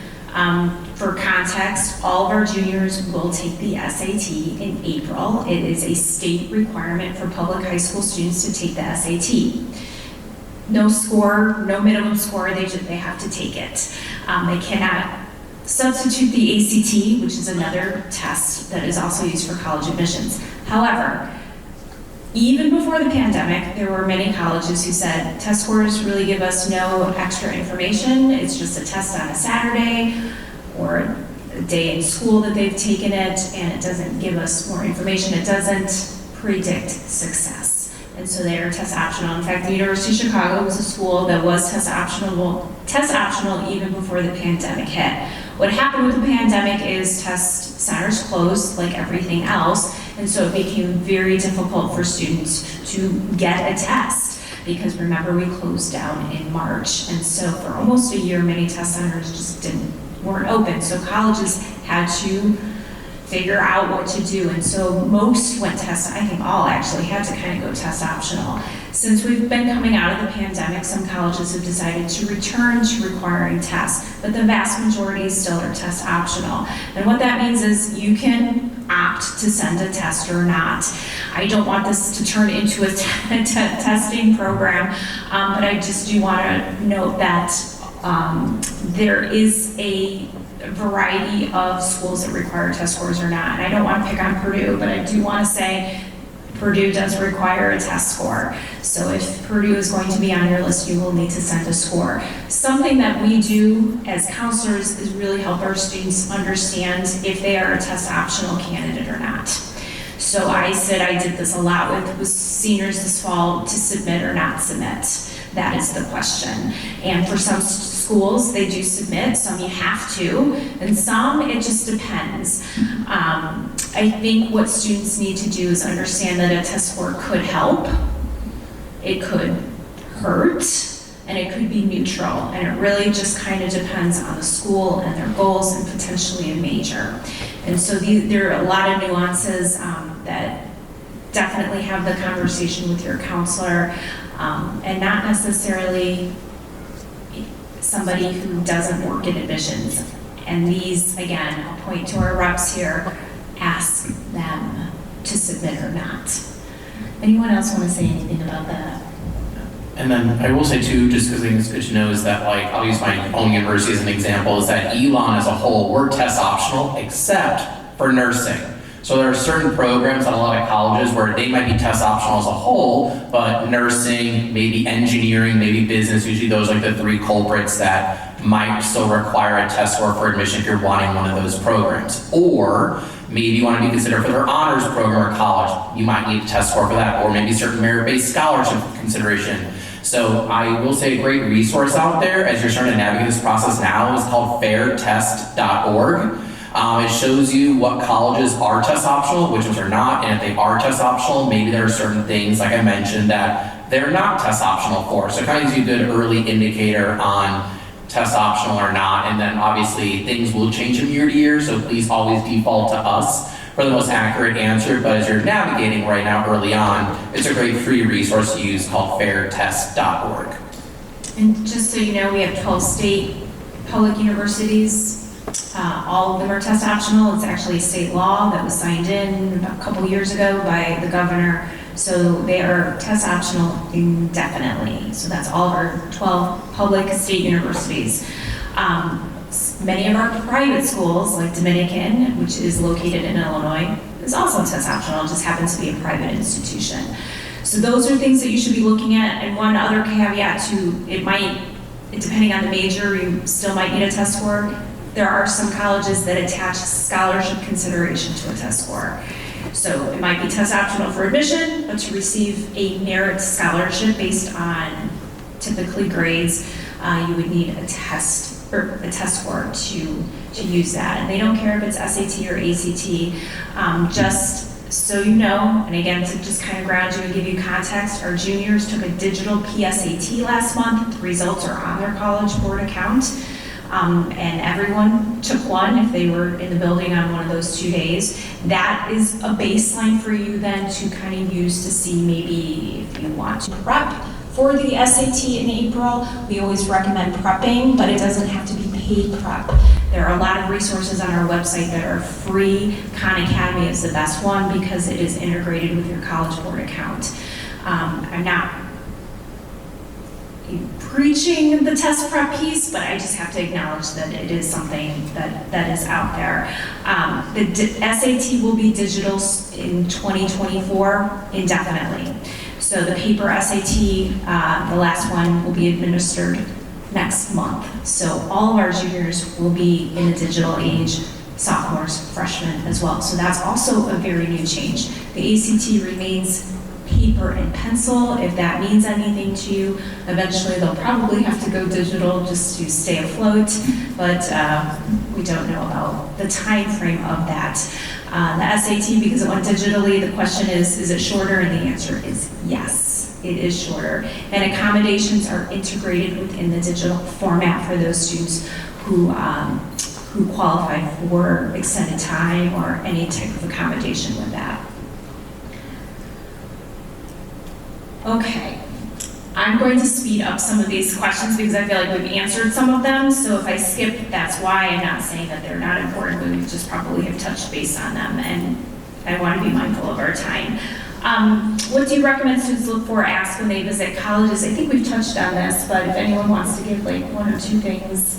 S7: For context, all of our juniors will take the SAT in April. It is a state requirement for public high school students to take the SAT. No score, no minimum score, they have to take it. They cannot substitute the ACT, which is another test that is also used for college admissions. However, even before the pandemic, there were many colleges who said test scores really give us no extra information. It's just a test on a Saturday or a day in school that they've taken it, and it doesn't give us more information. It doesn't predict success. And so they are test optional. In fact, the University of Chicago was a school that was test optional even before the pandemic hit. What happened with the pandemic is test centers closed like everything else, and so it became very difficult for students to get a test, because remember, we closed down in March, and so for almost a year, many test centers just weren't open, so colleges had to figure out what to do, and so most went test, I think all actually had to kind of go test optional. Since we've been coming out of the pandemic, some colleges have decided to return to requiring tests, but the vast majority still are test optional. And what that means is you can opt to send a test or not. I don't want this to turn into a testing program, but I just do want to note that there is a variety of schools that require test scores or not. And I don't want to pick on Purdue, but I do want to say Purdue does require a test score. So if Purdue is going to be on your list, you will need to send a score. Something that we do as counselors is really help our students understand if they are a test optional candidate or not. So I did this a lot with seniors this fall, to submit or not submit. That is the question. And for some schools, they do submit, some you have to, and some it just depends. I think what students need to do is understand that a test score could help, it could hurt, and it could be neutral. And it really just kind of depends on the school and their goals and potentially a major. And so there are a lot of nuances that definitely have the conversation with your counselor, and not necessarily somebody who doesn't work in admissions. And these, again, I'll point to our reps here, ask them to submit or not. Anyone else want to say anything about that?
S3: And then I will say too, just because I think it's good to know, is that I'll use my own university as an example, is that Elon as a whole, we're test optional except for nursing. So there are certain programs at a lot of colleges where they might be test optional as a whole, but nursing, maybe engineering, maybe business, usually those are the three culprits that might still require a test score for admission if you're wanting one of those programs. Or maybe you want to be considered for their honors program or college, you might need a test score for that, or maybe certain merit-based scholarship consideration. So I will say a great resource out there as you're starting to navigate this process now is called fairtest.org. It shows you what colleges are test optional, which ones are not, and if they are test optional, maybe there are certain things, like I mentioned, that they're not test optional for. So it kind of gives you a good early indicator on test optional or not, and then obviously things will change from year to year, so please always default to us for the most accurate answer. But as you're navigating right now early on, it's a great free resource to use called fairtest.org.
S7: And just so you know, we have 12 state public universities. All of them are test optional. It's actually a state law that was signed in a couple years ago by the governor. So they are test optional indefinitely. So that's all of our 12 public state universities. Many of our private schools, like Dominican, which is located in Illinois, is also test optional. It just happens to be a private institution. So those are things that you should be looking at. And one other caveat to it might, depending on the major, you still might need a test score. There are some colleges that attach scholarship consideration to a test score. So it might be test optional for admission, but to receive a merit scholarship based on typically grades, you would need a test score to use that. And they don't care if it's SAT or ACT. Just so you know, and again, to just kind of ground you and give you context, our juniors took a digital PSAT last month. The results are on their College Board account. And everyone took one if they were in the building on one of those 2 days. That is a baseline for you then to kind of use to see maybe if you want to prep for the SAT in April. We always recommend prepping, but it doesn't have to be paid prep. There are a lot of resources on our website that are free. Khan Academy is the best one because it is integrated with your College Board account. I'm not preaching the test prep piece, but I just have to acknowledge that it is something that is out there. The SAT will be digital in 2024 indefinitely. So the paper SAT, the last one, will be administered next month. So all of our juniors will be in the digital age, sophomores, freshmen as well. So that's also a very new change. The ACT remains paper and pencil, if that means anything to you. Eventually they'll probably have to go digital just to stay afloat, but we don't know about the time frame of that. The SAT, because it went digitally, the question is it shorter? And the answer is yes, it is shorter. And accommodations are integrated within the digital format for those students who qualify for extended time or any type of accommodation with that. Okay, I'm going to speed up some of these questions because I feel like we've answered some of them. So if I skip, that's why. I'm not saying that they're not important, but we just probably have touched base on them, and I want to be mindful of our time. What do you recommend students look for, ask when they visit colleges? I think we've touched on this, but if anyone wants to give like one or two things.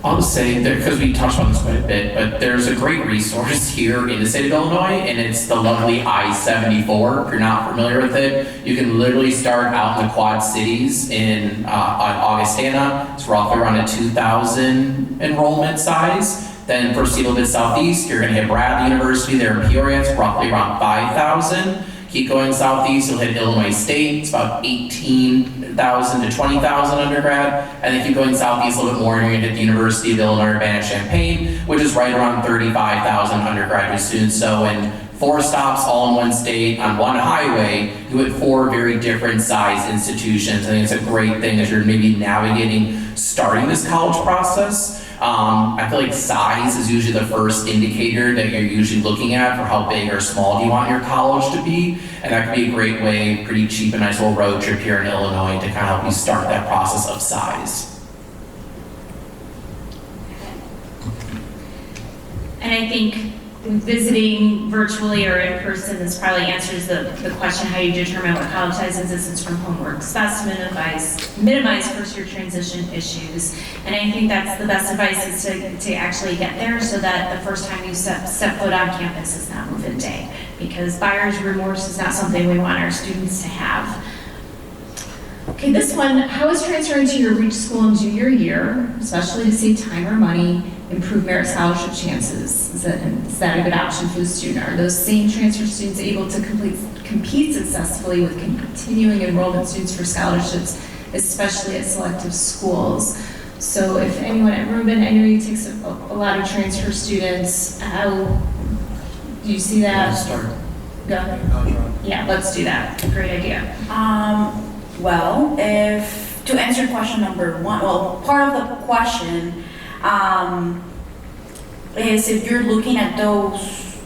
S3: I'll just say that because we touched on this quite a bit, but there's a great resource here in the state of Illinois, and it's the lovely I-74. If you're not familiar with it, you can literally start out in the Quad Cities on Augustana. It's roughly around a 2,000 enrollment size. Then proceed a little bit southeast, you're going to hit Bradley University there in Peoria. It's roughly around 5,000. Keep going southeast, you'll hit Illinois State. It's about 18,000 to 20,000 undergrad. And then keep going southeast a little bit more, and you're going to hit the University of Illinois Urbana-Champaign, which is right around 35,000 undergraduate students. So in 4 stops all in one state on one highway, you hit 4 very different size institutions. I think it's a great thing as you're maybe navigating starting this college process. I feel like size is usually the first indicator that you're usually looking at for how big or small do you want your college to be. And that could be a great way, pretty cheap, a nice little road trip here in Illinois to kind of help you start that process of size.
S5: And I think visiting virtually or in person, this probably answers the question how you determine what college size is from homework. Best minimize first-year transition issues. And I think that's the best advice is to actually get there so that the first time you step foot on campus is not move-in day. Because buyer's remorse is not something we want our students to have. Okay, this one, how is transferring to your REACH school in junior year, especially to save time or money, improve merit scholarship chances? Is that a good option for the student? Are those same transfer students able to compete successfully with continuing enrollment students for scholarships, especially at selective schools? So if anyone at Reuben, I know you take a lot of transfer students. How do you see that?
S2: Let's start.
S5: Go ahead. Yeah, let's do that. Great idea.
S8: Well, if to answer question number 1, well, part of the question is if you're looking at those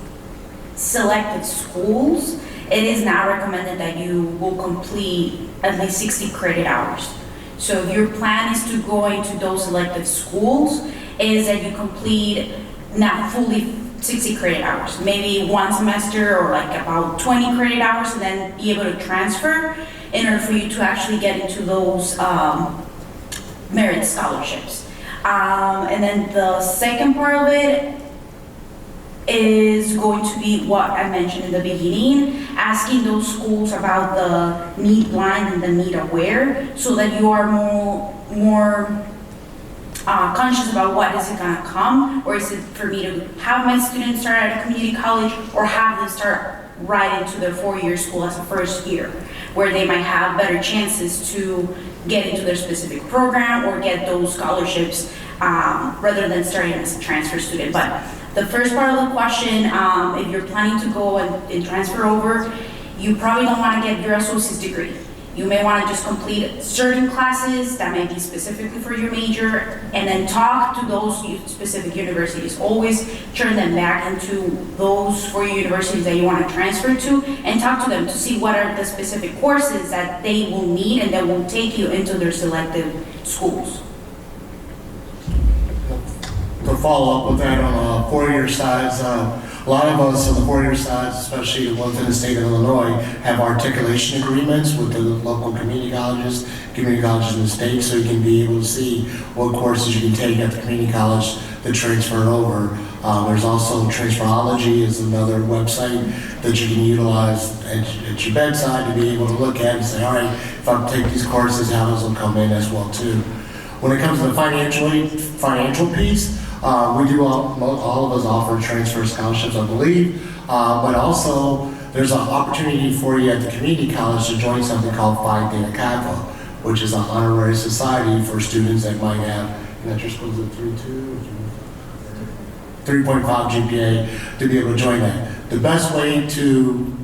S8: selected schools, it is not recommended that you will complete at least 60 credit hours. So if your plan is to go into those elective schools, is that you complete not fully 60 credit hours, maybe one semester or like about 20 credit hours, and then be able to transfer in order for you to actually get into those merit scholarships. And then the second part of it is going to be what I mentioned in the beginning, asking those schools about the need blind and the need aware, so that you are more conscious about what is it gonna come, or is it for me to have my students start at a community college or have them start right into their 4-year school as a first year, where they might have better chances to get into their specific program or get those scholarships rather than starting as a transfer student. But the first part of the question, if you're planning to go and transfer over, you probably don't want to get your associate's degree. You may want to just complete certain classes that may be specifically for your major, and then talk to those specific universities. Always turn them back into those 4 universities that you want to transfer to, and talk to them to see what are the specific courses that they will need and that will take you into their selective schools.
S2: To follow up with that on the 4-year sides, a lot of us on the 4-year sides, especially the ones in the state of Illinois, have articulation agreements with the local community colleges in the state, so you can be able to see what courses you can take at the community college to transfer over. There's also Transferology is another website that you can utilize at your bedside to be able to look at and say, all right, if I take these courses, how those will come in as well too. When it comes to the financial piece, we do all of us offer transfer scholarships, I believe, but also there's an opportunity for you at the community college to join something called Phi Theta Kappa, which is an honorary society for students that might have, at your school, is it 3.2 or 3.5 GPA to be able to join that. The best way to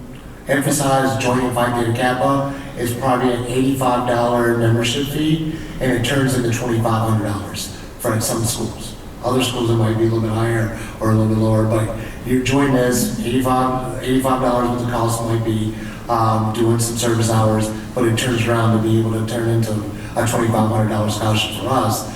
S2: emphasize joining Phi Theta Kappa is probably an $85 membership fee, and it turns into $2,500 for some schools. Other schools it might be a little bit higher or a little bit lower, but you join this, $85 what the cost might be, doing some service hours, but it turns around to be able to turn into a $2,500 scholarship for us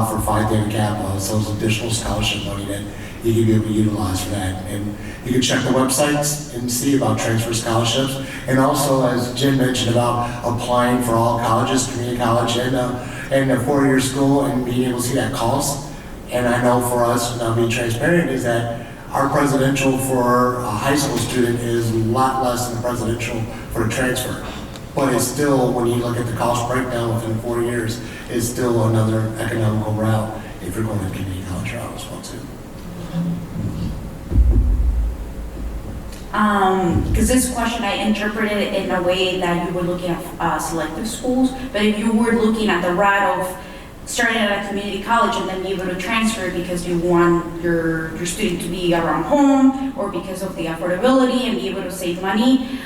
S2: for Phi Theta Kappa. So it's additional scholarship money that you can be able to utilize for that. And you can check the websites and see about transfer scholarships. And also, as Jim mentioned, about applying for all colleges, community college and a 4-year school, and being able to see that cost. And I know for us, and I'll be transparent, is that our presidential for a high school student is a lot less than presidential for a transfer. But it's still, when you look at the cost breakdown within 4 years, it's still another economical route if you're going to community college route as well too.
S8: Because this question I interpreted it in a way that you were looking at selective schools, but if you were looking at the route of starting at a community college and then be able to transfer because you want your student to be around home or because of the affordability and be able to save money,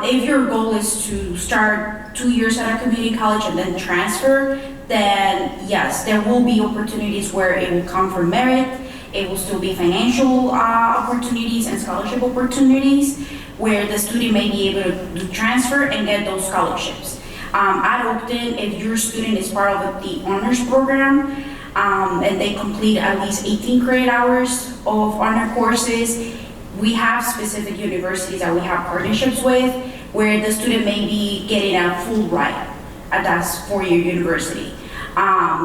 S8: if your goal is to start 2 years at a community college and then transfer, then yes, there will be opportunities where it will come from merit. It will still be financial opportunities and scholarship opportunities where the student may be able to transfer and get those scholarships. At Oakton, if your student is part of the honors program and they complete at least 18 credit hours of honor courses, we have specific universities that we have partnerships with where the student may be getting a full ride at that 4-year university.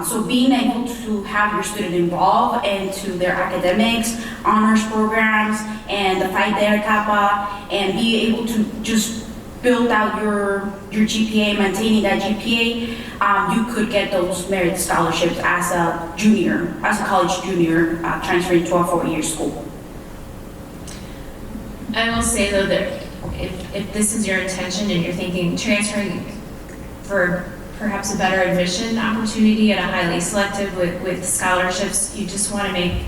S8: So being able to have your student involved into their academics, honors programs, and the Phi Theta Kappa, and be able to just build out your GPA, maintaining that GPA, you could get those merit scholarships as a junior, as a college junior, transferring to a 4-year school.
S5: I will say though that if this is your intention and you're thinking transferring for perhaps a better admission opportunity at a highly selective with scholarships, you just want to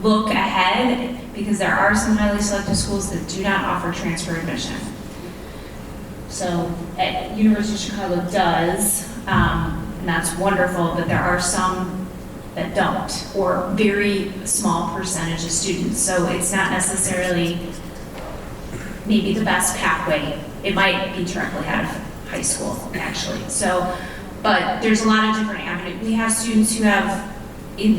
S5: look ahead because there are some highly selective schools that do not offer transfer admission. So University of Chicago does, and that's wonderful, but there are some that don't, or very small percentage of students. So it's not necessarily maybe the best pathway. It might be directly out of high school, actually. So,
S7: but there's a lot of different avenues. We have students who have,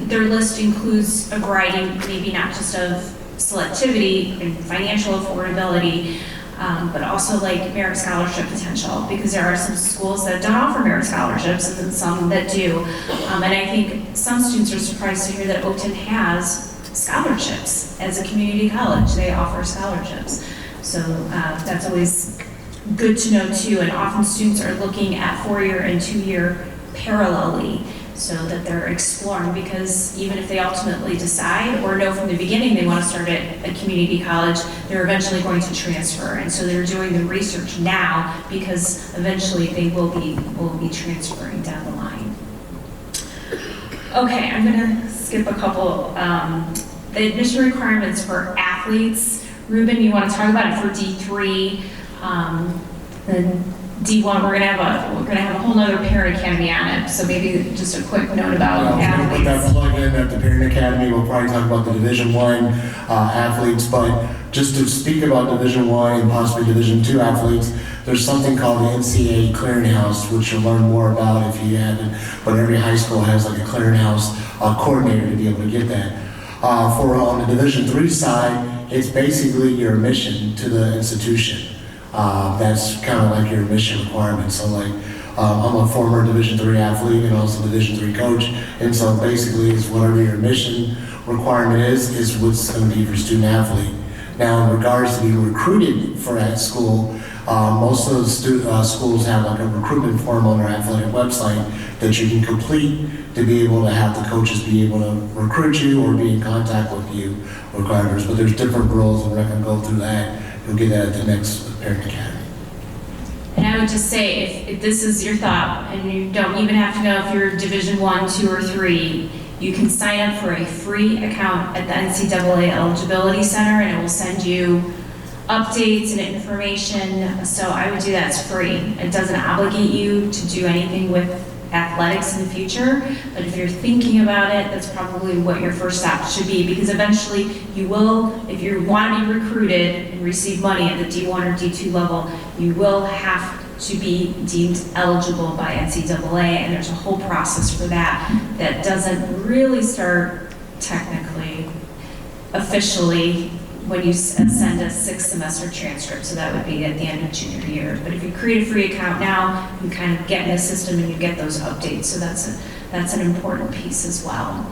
S7: their list includes a variety, maybe not just of selectivity and financial affordability, but also like merit scholarship potential, because there are some schools that don't offer merit scholarships and then some that do. And I think some students are surprised to hear that Oakton has scholarships. As a community college, they offer scholarships. So that's always good to know too. And often students are looking at 4-year and 2-year parallelly, so that they're exploring, because even if they ultimately decide or know from the beginning they want to start at a community college, they're eventually going to transfer. And so they're doing the research now, because eventually they will be transferring down the line. Okay, I'm gonna skip a couple. The admission requirements for athletes. Ruben, you want to talk about it for D3? Then D1, we're gonna have a whole nother parent academy on it. So maybe just a quick note about
S2: We're gonna put that
S7: athletes.
S2: plug in at the Parent Academy. We'll probably talk about the Division I athletes, but just to speak about Division I and possibly Division II athletes, there's something called the NCAA Clearinghouse, which you'll learn more about if you haven't, but every high school has like a clearinghouse coordinator to be able to get that. For on the Division III side, it's basically your admission to the institution. That's kind of like your admission requirement. So like, I'm a former Division III athlete and also Division III coach, and so basically it's whatever your admission requirement is what's going to be for student athlete. Now, in regards to being recruited for that school, most of the schools have like a recruitment form on their athletic website that you can complete to be able to have the coaches be able to recruit you or be in contact with you regardless. But there's different rules, and we're not going to go through that. You'll get that at the next Parent Academy.
S7: And I would just say, if this is your thought, and you don't even have to know if you're Division I, II, or III, you can sign up for a free account at the NCAA Eligibility Center, and it will send you updates and information. So I would do that. It's free. It doesn't obligate you to do anything with athletics in the future, but if you're thinking about it, that's probably what your first step should be, because eventually you will, if you want to be recruited and receive money at the D1 or D2 level, you will have to be deemed eligible by NCAA, and there's a whole process for that doesn't really start technically, officially, when you send a 6-semester transcript. So that would be at the end of junior year. But if you create a free account now, you kind of get in the system and you get those updates. So that's an important piece as well.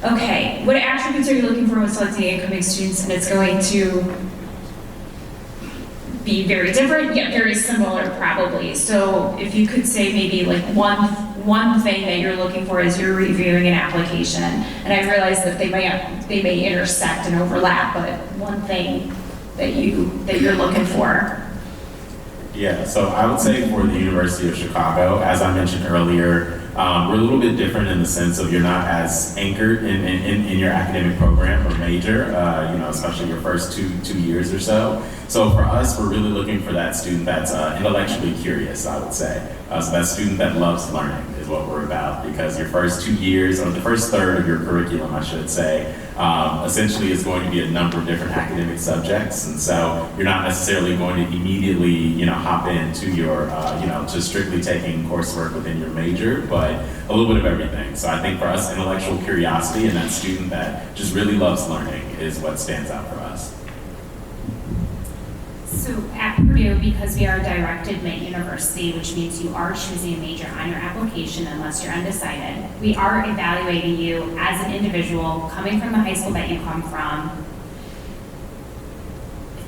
S7: Okay, what attributes are you looking for when selecting incoming students? And it's going to be very different, yet very similar probably. So if you could say maybe like one thing that you're looking for as you're reviewing an application, and I realize that they may intersect and overlap, but one thing that you're looking for.
S6: Yeah, so I would say for the University of Chicago, as I mentioned earlier, we're a little bit different in the sense of you're not as anchored in your academic program or major, especially your first two years or so. So for us, we're really looking for that student that's intellectually curious, I would say. So that student that loves learning is what we're about, because your first 2 years, or the first third of your curriculum, I should say, essentially is going to be a number of different academic subjects. And so you're not necessarily going to immediately, hop into your, to strictly taking coursework within your major, but a little bit of everything. So I think for us, intellectual curiosity and that student that just really loves learning is what stands out for us.
S5: So at Purdue, because we are a direct admit university, which means you are choosing a major on your application unless you're undecided, we are evaluating you as an individual coming from the high school that you come from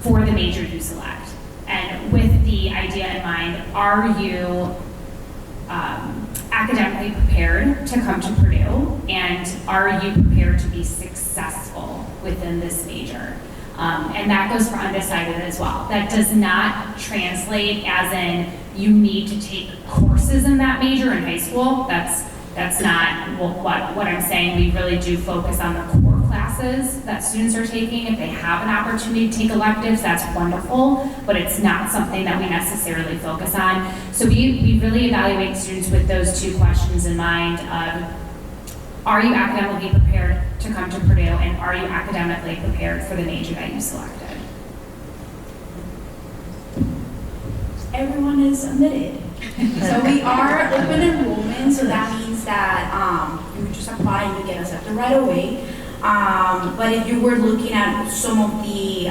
S5: for the major you select. And with the idea in mind, are you academically prepared to come to Purdue, and are you prepared to be successful within this major? And that goes for undecided as well. That does not translate as in you need to take courses in that major in high school. That's not what I'm saying. We really do focus on the core classes that students are taking. If they have an opportunity to take electives, that's wonderful, but it's not something that we necessarily focus on. So we really evaluate students with those two questions in mind. Are you academically prepared to come to Purdue, and are you academically prepared for the major that you selected?
S8: Everyone is admitted. So we are open enrollment, so that means that you would just apply and you get accepted right away. But if you were looking at some of the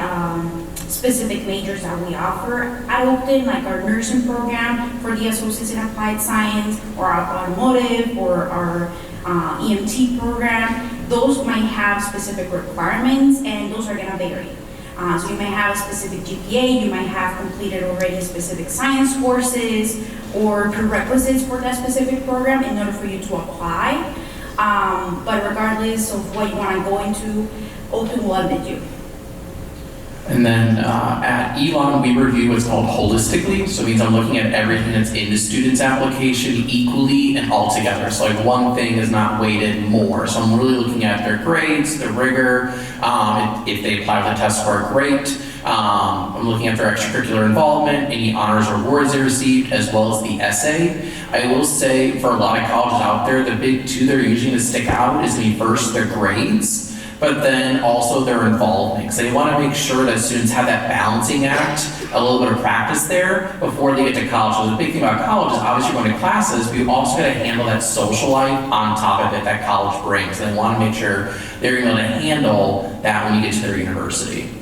S8: specific majors that we offer at Oakton, like our nursing program for the Associates in Applied Science, or our automotive, or our EMT program, those might have specific requirements, and those are going to vary. So you may have a specific GPA, you might have completed already specific science courses or prerequisites for that specific program in order for you to apply. But regardless of what you want to go into, Oakton will admit you.
S3: And then at Elon, we review what's called holistically. So it means I'm looking at everything that's in the student's application equally and all together. So like one thing is not weighted more. So I'm really looking at their grades, their rigor, if they apply for the test score, great. I'm looking at their extracurricular involvement, any honors or awards they received, as well as the essay. I will say for a lot of colleges out there, the big two that are usually going to stick out is maybe first their grades, but then also their involvement, because they want to make sure that students have that balancing act, a little bit of practice there before they get to college. So the big thing about college is obviously going to classes, but you also got to handle that social life on top of it that college brings. They want to make sure they're able to handle that when you get to their university.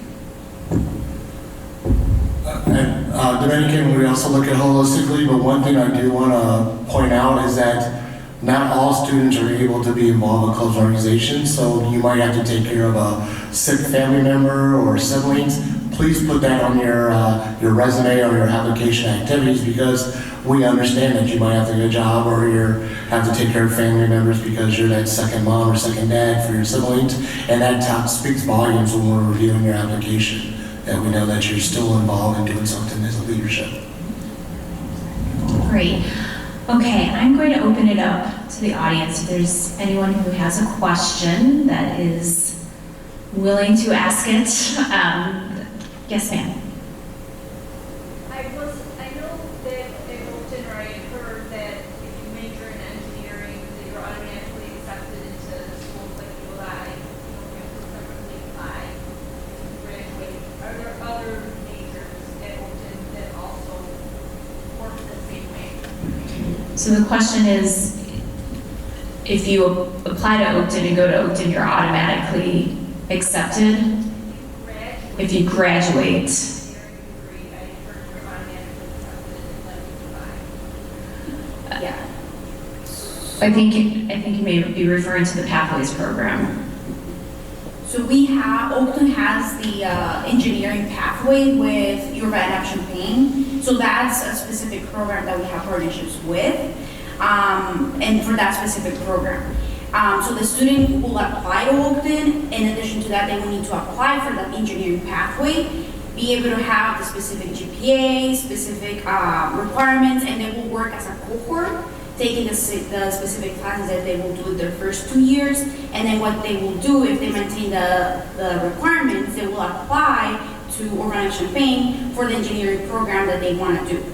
S2: And Dominican, we also look at holistically, but one thing I do want to point out is that not all students are able to be involved with clubs and organizations, so you might have to take care of a sick family member or siblings. Please put that on your resume or your application activities, because we understand that you might have to get a job or you have to take care of family members because you're that second mom or second dad for your siblings, and that speaks volumes when we're reviewing your application, that we know that you're still involved in doing something as a leadership.
S7: Great. Okay, I'm going to open it up to the audience. If there's anyone who has a question that is willing to ask it. Yes, ma'am.
S9: I know that at Oakton, or I heard that if you major in engineering, that you're automatically accepted into schools like ULI. You don't have to separately apply to graduate. Are there other majors at Oakton that also work the same way?
S7: So the question is, if you apply to Oakton and go to Oakton, you're automatically accepted? If you graduate.
S8: Yeah.
S7: I think you may be referring to the Pathways program.
S8: So Oakton has the engineering pathway with U of A and Champaign. So that's a specific program that we have partnerships with, and for that specific program. So the student will apply to Oakton. In addition to that, they will need to apply for that engineering pathway, be able to have the specific GPA, specific requirements, and they will work as a cohort, taking the specific classes that they will do their first 2 years. And then what they will do, if they maintain the requirements, they will apply to Urbana Champaign for the engineering program that they want to do.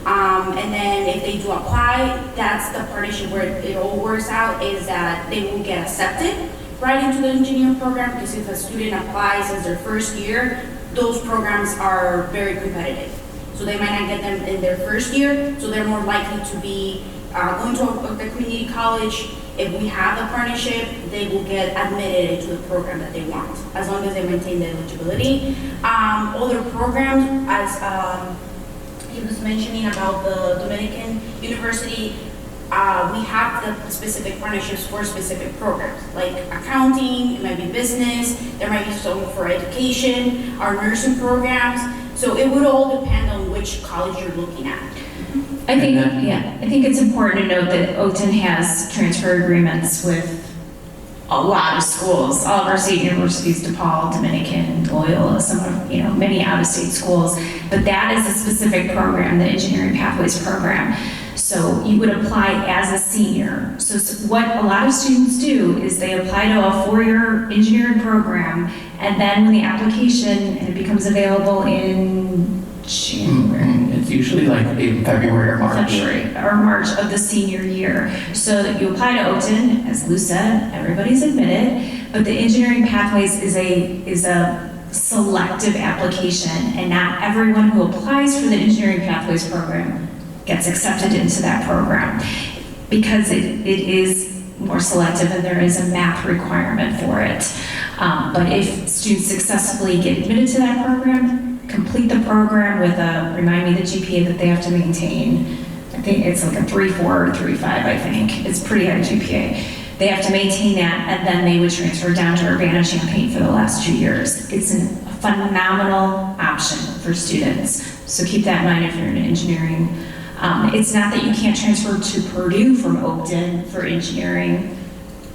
S8: And then if they do apply, that's the partnership where it all works out, is that they will get accepted right into the engineering program, because if a student applies as their first year, those programs are very competitive. So they might not get them in their first year, so they're more likely to be going to a community college. If we have the partnership, they will get admitted into the program that they want, as long as they maintain the eligibility. Other programs, as he was mentioning about the Dominican University, we have the specific partnerships for specific programs, like accounting, it might be business, there might be some for education, our nursing programs. So it would all depend on which college you're looking at.
S7: I think it's important to note that Oakton has transfer agreements with a lot of schools, all of our state universities, DePaul, Dominican, Loyola, some of, many out-of-state schools, but that is a specific program, the Engineering Pathways program. So you would apply as a senior. So what a lot of students do is they apply to a 4-year engineering program, and then when the application, and it becomes available in January.
S3: It's usually like in February or March.
S7: March of the senior year. So that you apply to Oakton, as Lou said, everybody's admitted, but the Engineering Pathways is a selective application, and not everyone who applies for the Engineering Pathways program gets accepted into that program, because it is more selective and there is a math requirement for it. But if students successfully get admitted to that program, complete the program with remind me the GPA that they have to maintain. I think it's like a 3.4 or 3.5, I think. It's pretty high GPA. They have to maintain that, and then they would transfer down to Urbana-Champaign for the last 2 years. It's a phenomenal option for students. So keep that in mind if you're in engineering. It's not that you can't transfer to Purdue from Oakton for engineering.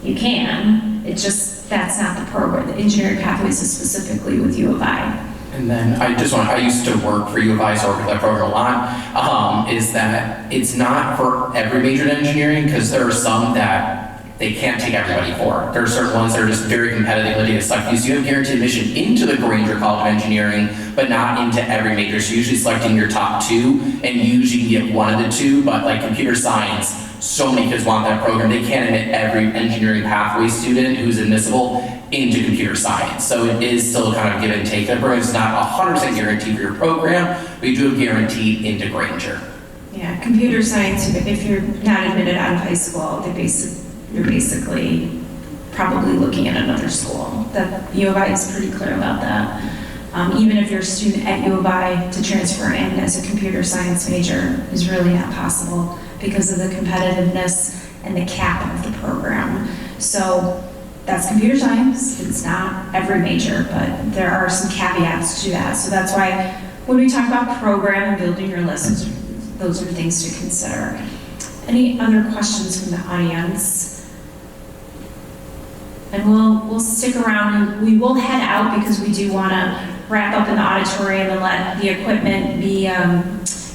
S7: You can. It's just that's not the program. The engineering pathways is specifically with U of I.
S3: And then I used to work for U of I, so I work with that program a lot, is that it's not for every major in engineering, because there are some that they can't take everybody for. There are certain ones that are just very competitively to select you. So you have guaranteed admission into the Granger College of Engineering, but not into every major. So usually selecting your top 2, and usually you get one of the 2, but like computer science, so many kids want that program. They can't admit every engineering pathway student who's admissible into computer science. So it is still kind of give and take. That program is not 100% guaranteed for your program, but you do have guaranteed into Granger.
S7: Yeah, computer science, if you're not admitted out of high school, you're basically probably looking at another school. That U of I is pretty clear about that. Even if you're a student at U of I, to transfer in as a computer science major is really not possible because of the competitiveness and the cap of the program. So that's computer science. It's not every major, but there are some caveats to that. So that's why when we talk about program and building your list, those are things to consider. Any other questions from the audience? And we'll stick around. We will head out because we do want to wrap up in the auditorium and let the equipment be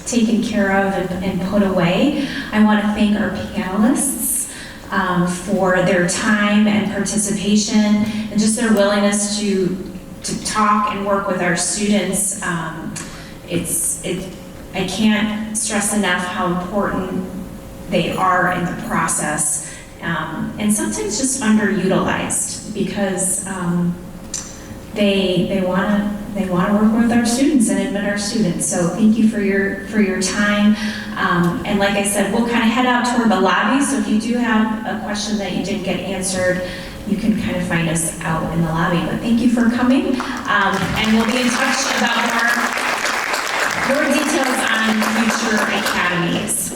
S7: taken care of and put away. I want to thank our panelists for their time and participation and just their willingness to talk and work with our students. I can't stress enough how important they are in the process. And sometimes just underutilized because they want to work with our students and admit our students. So thank you for your time. And like I said, we'll kind of head out toward the lobby. So if you do have a question that you didn't get answered, you can kind of find us out in the lobby. But thank you for coming. And we'll be in touch about more details on future academies.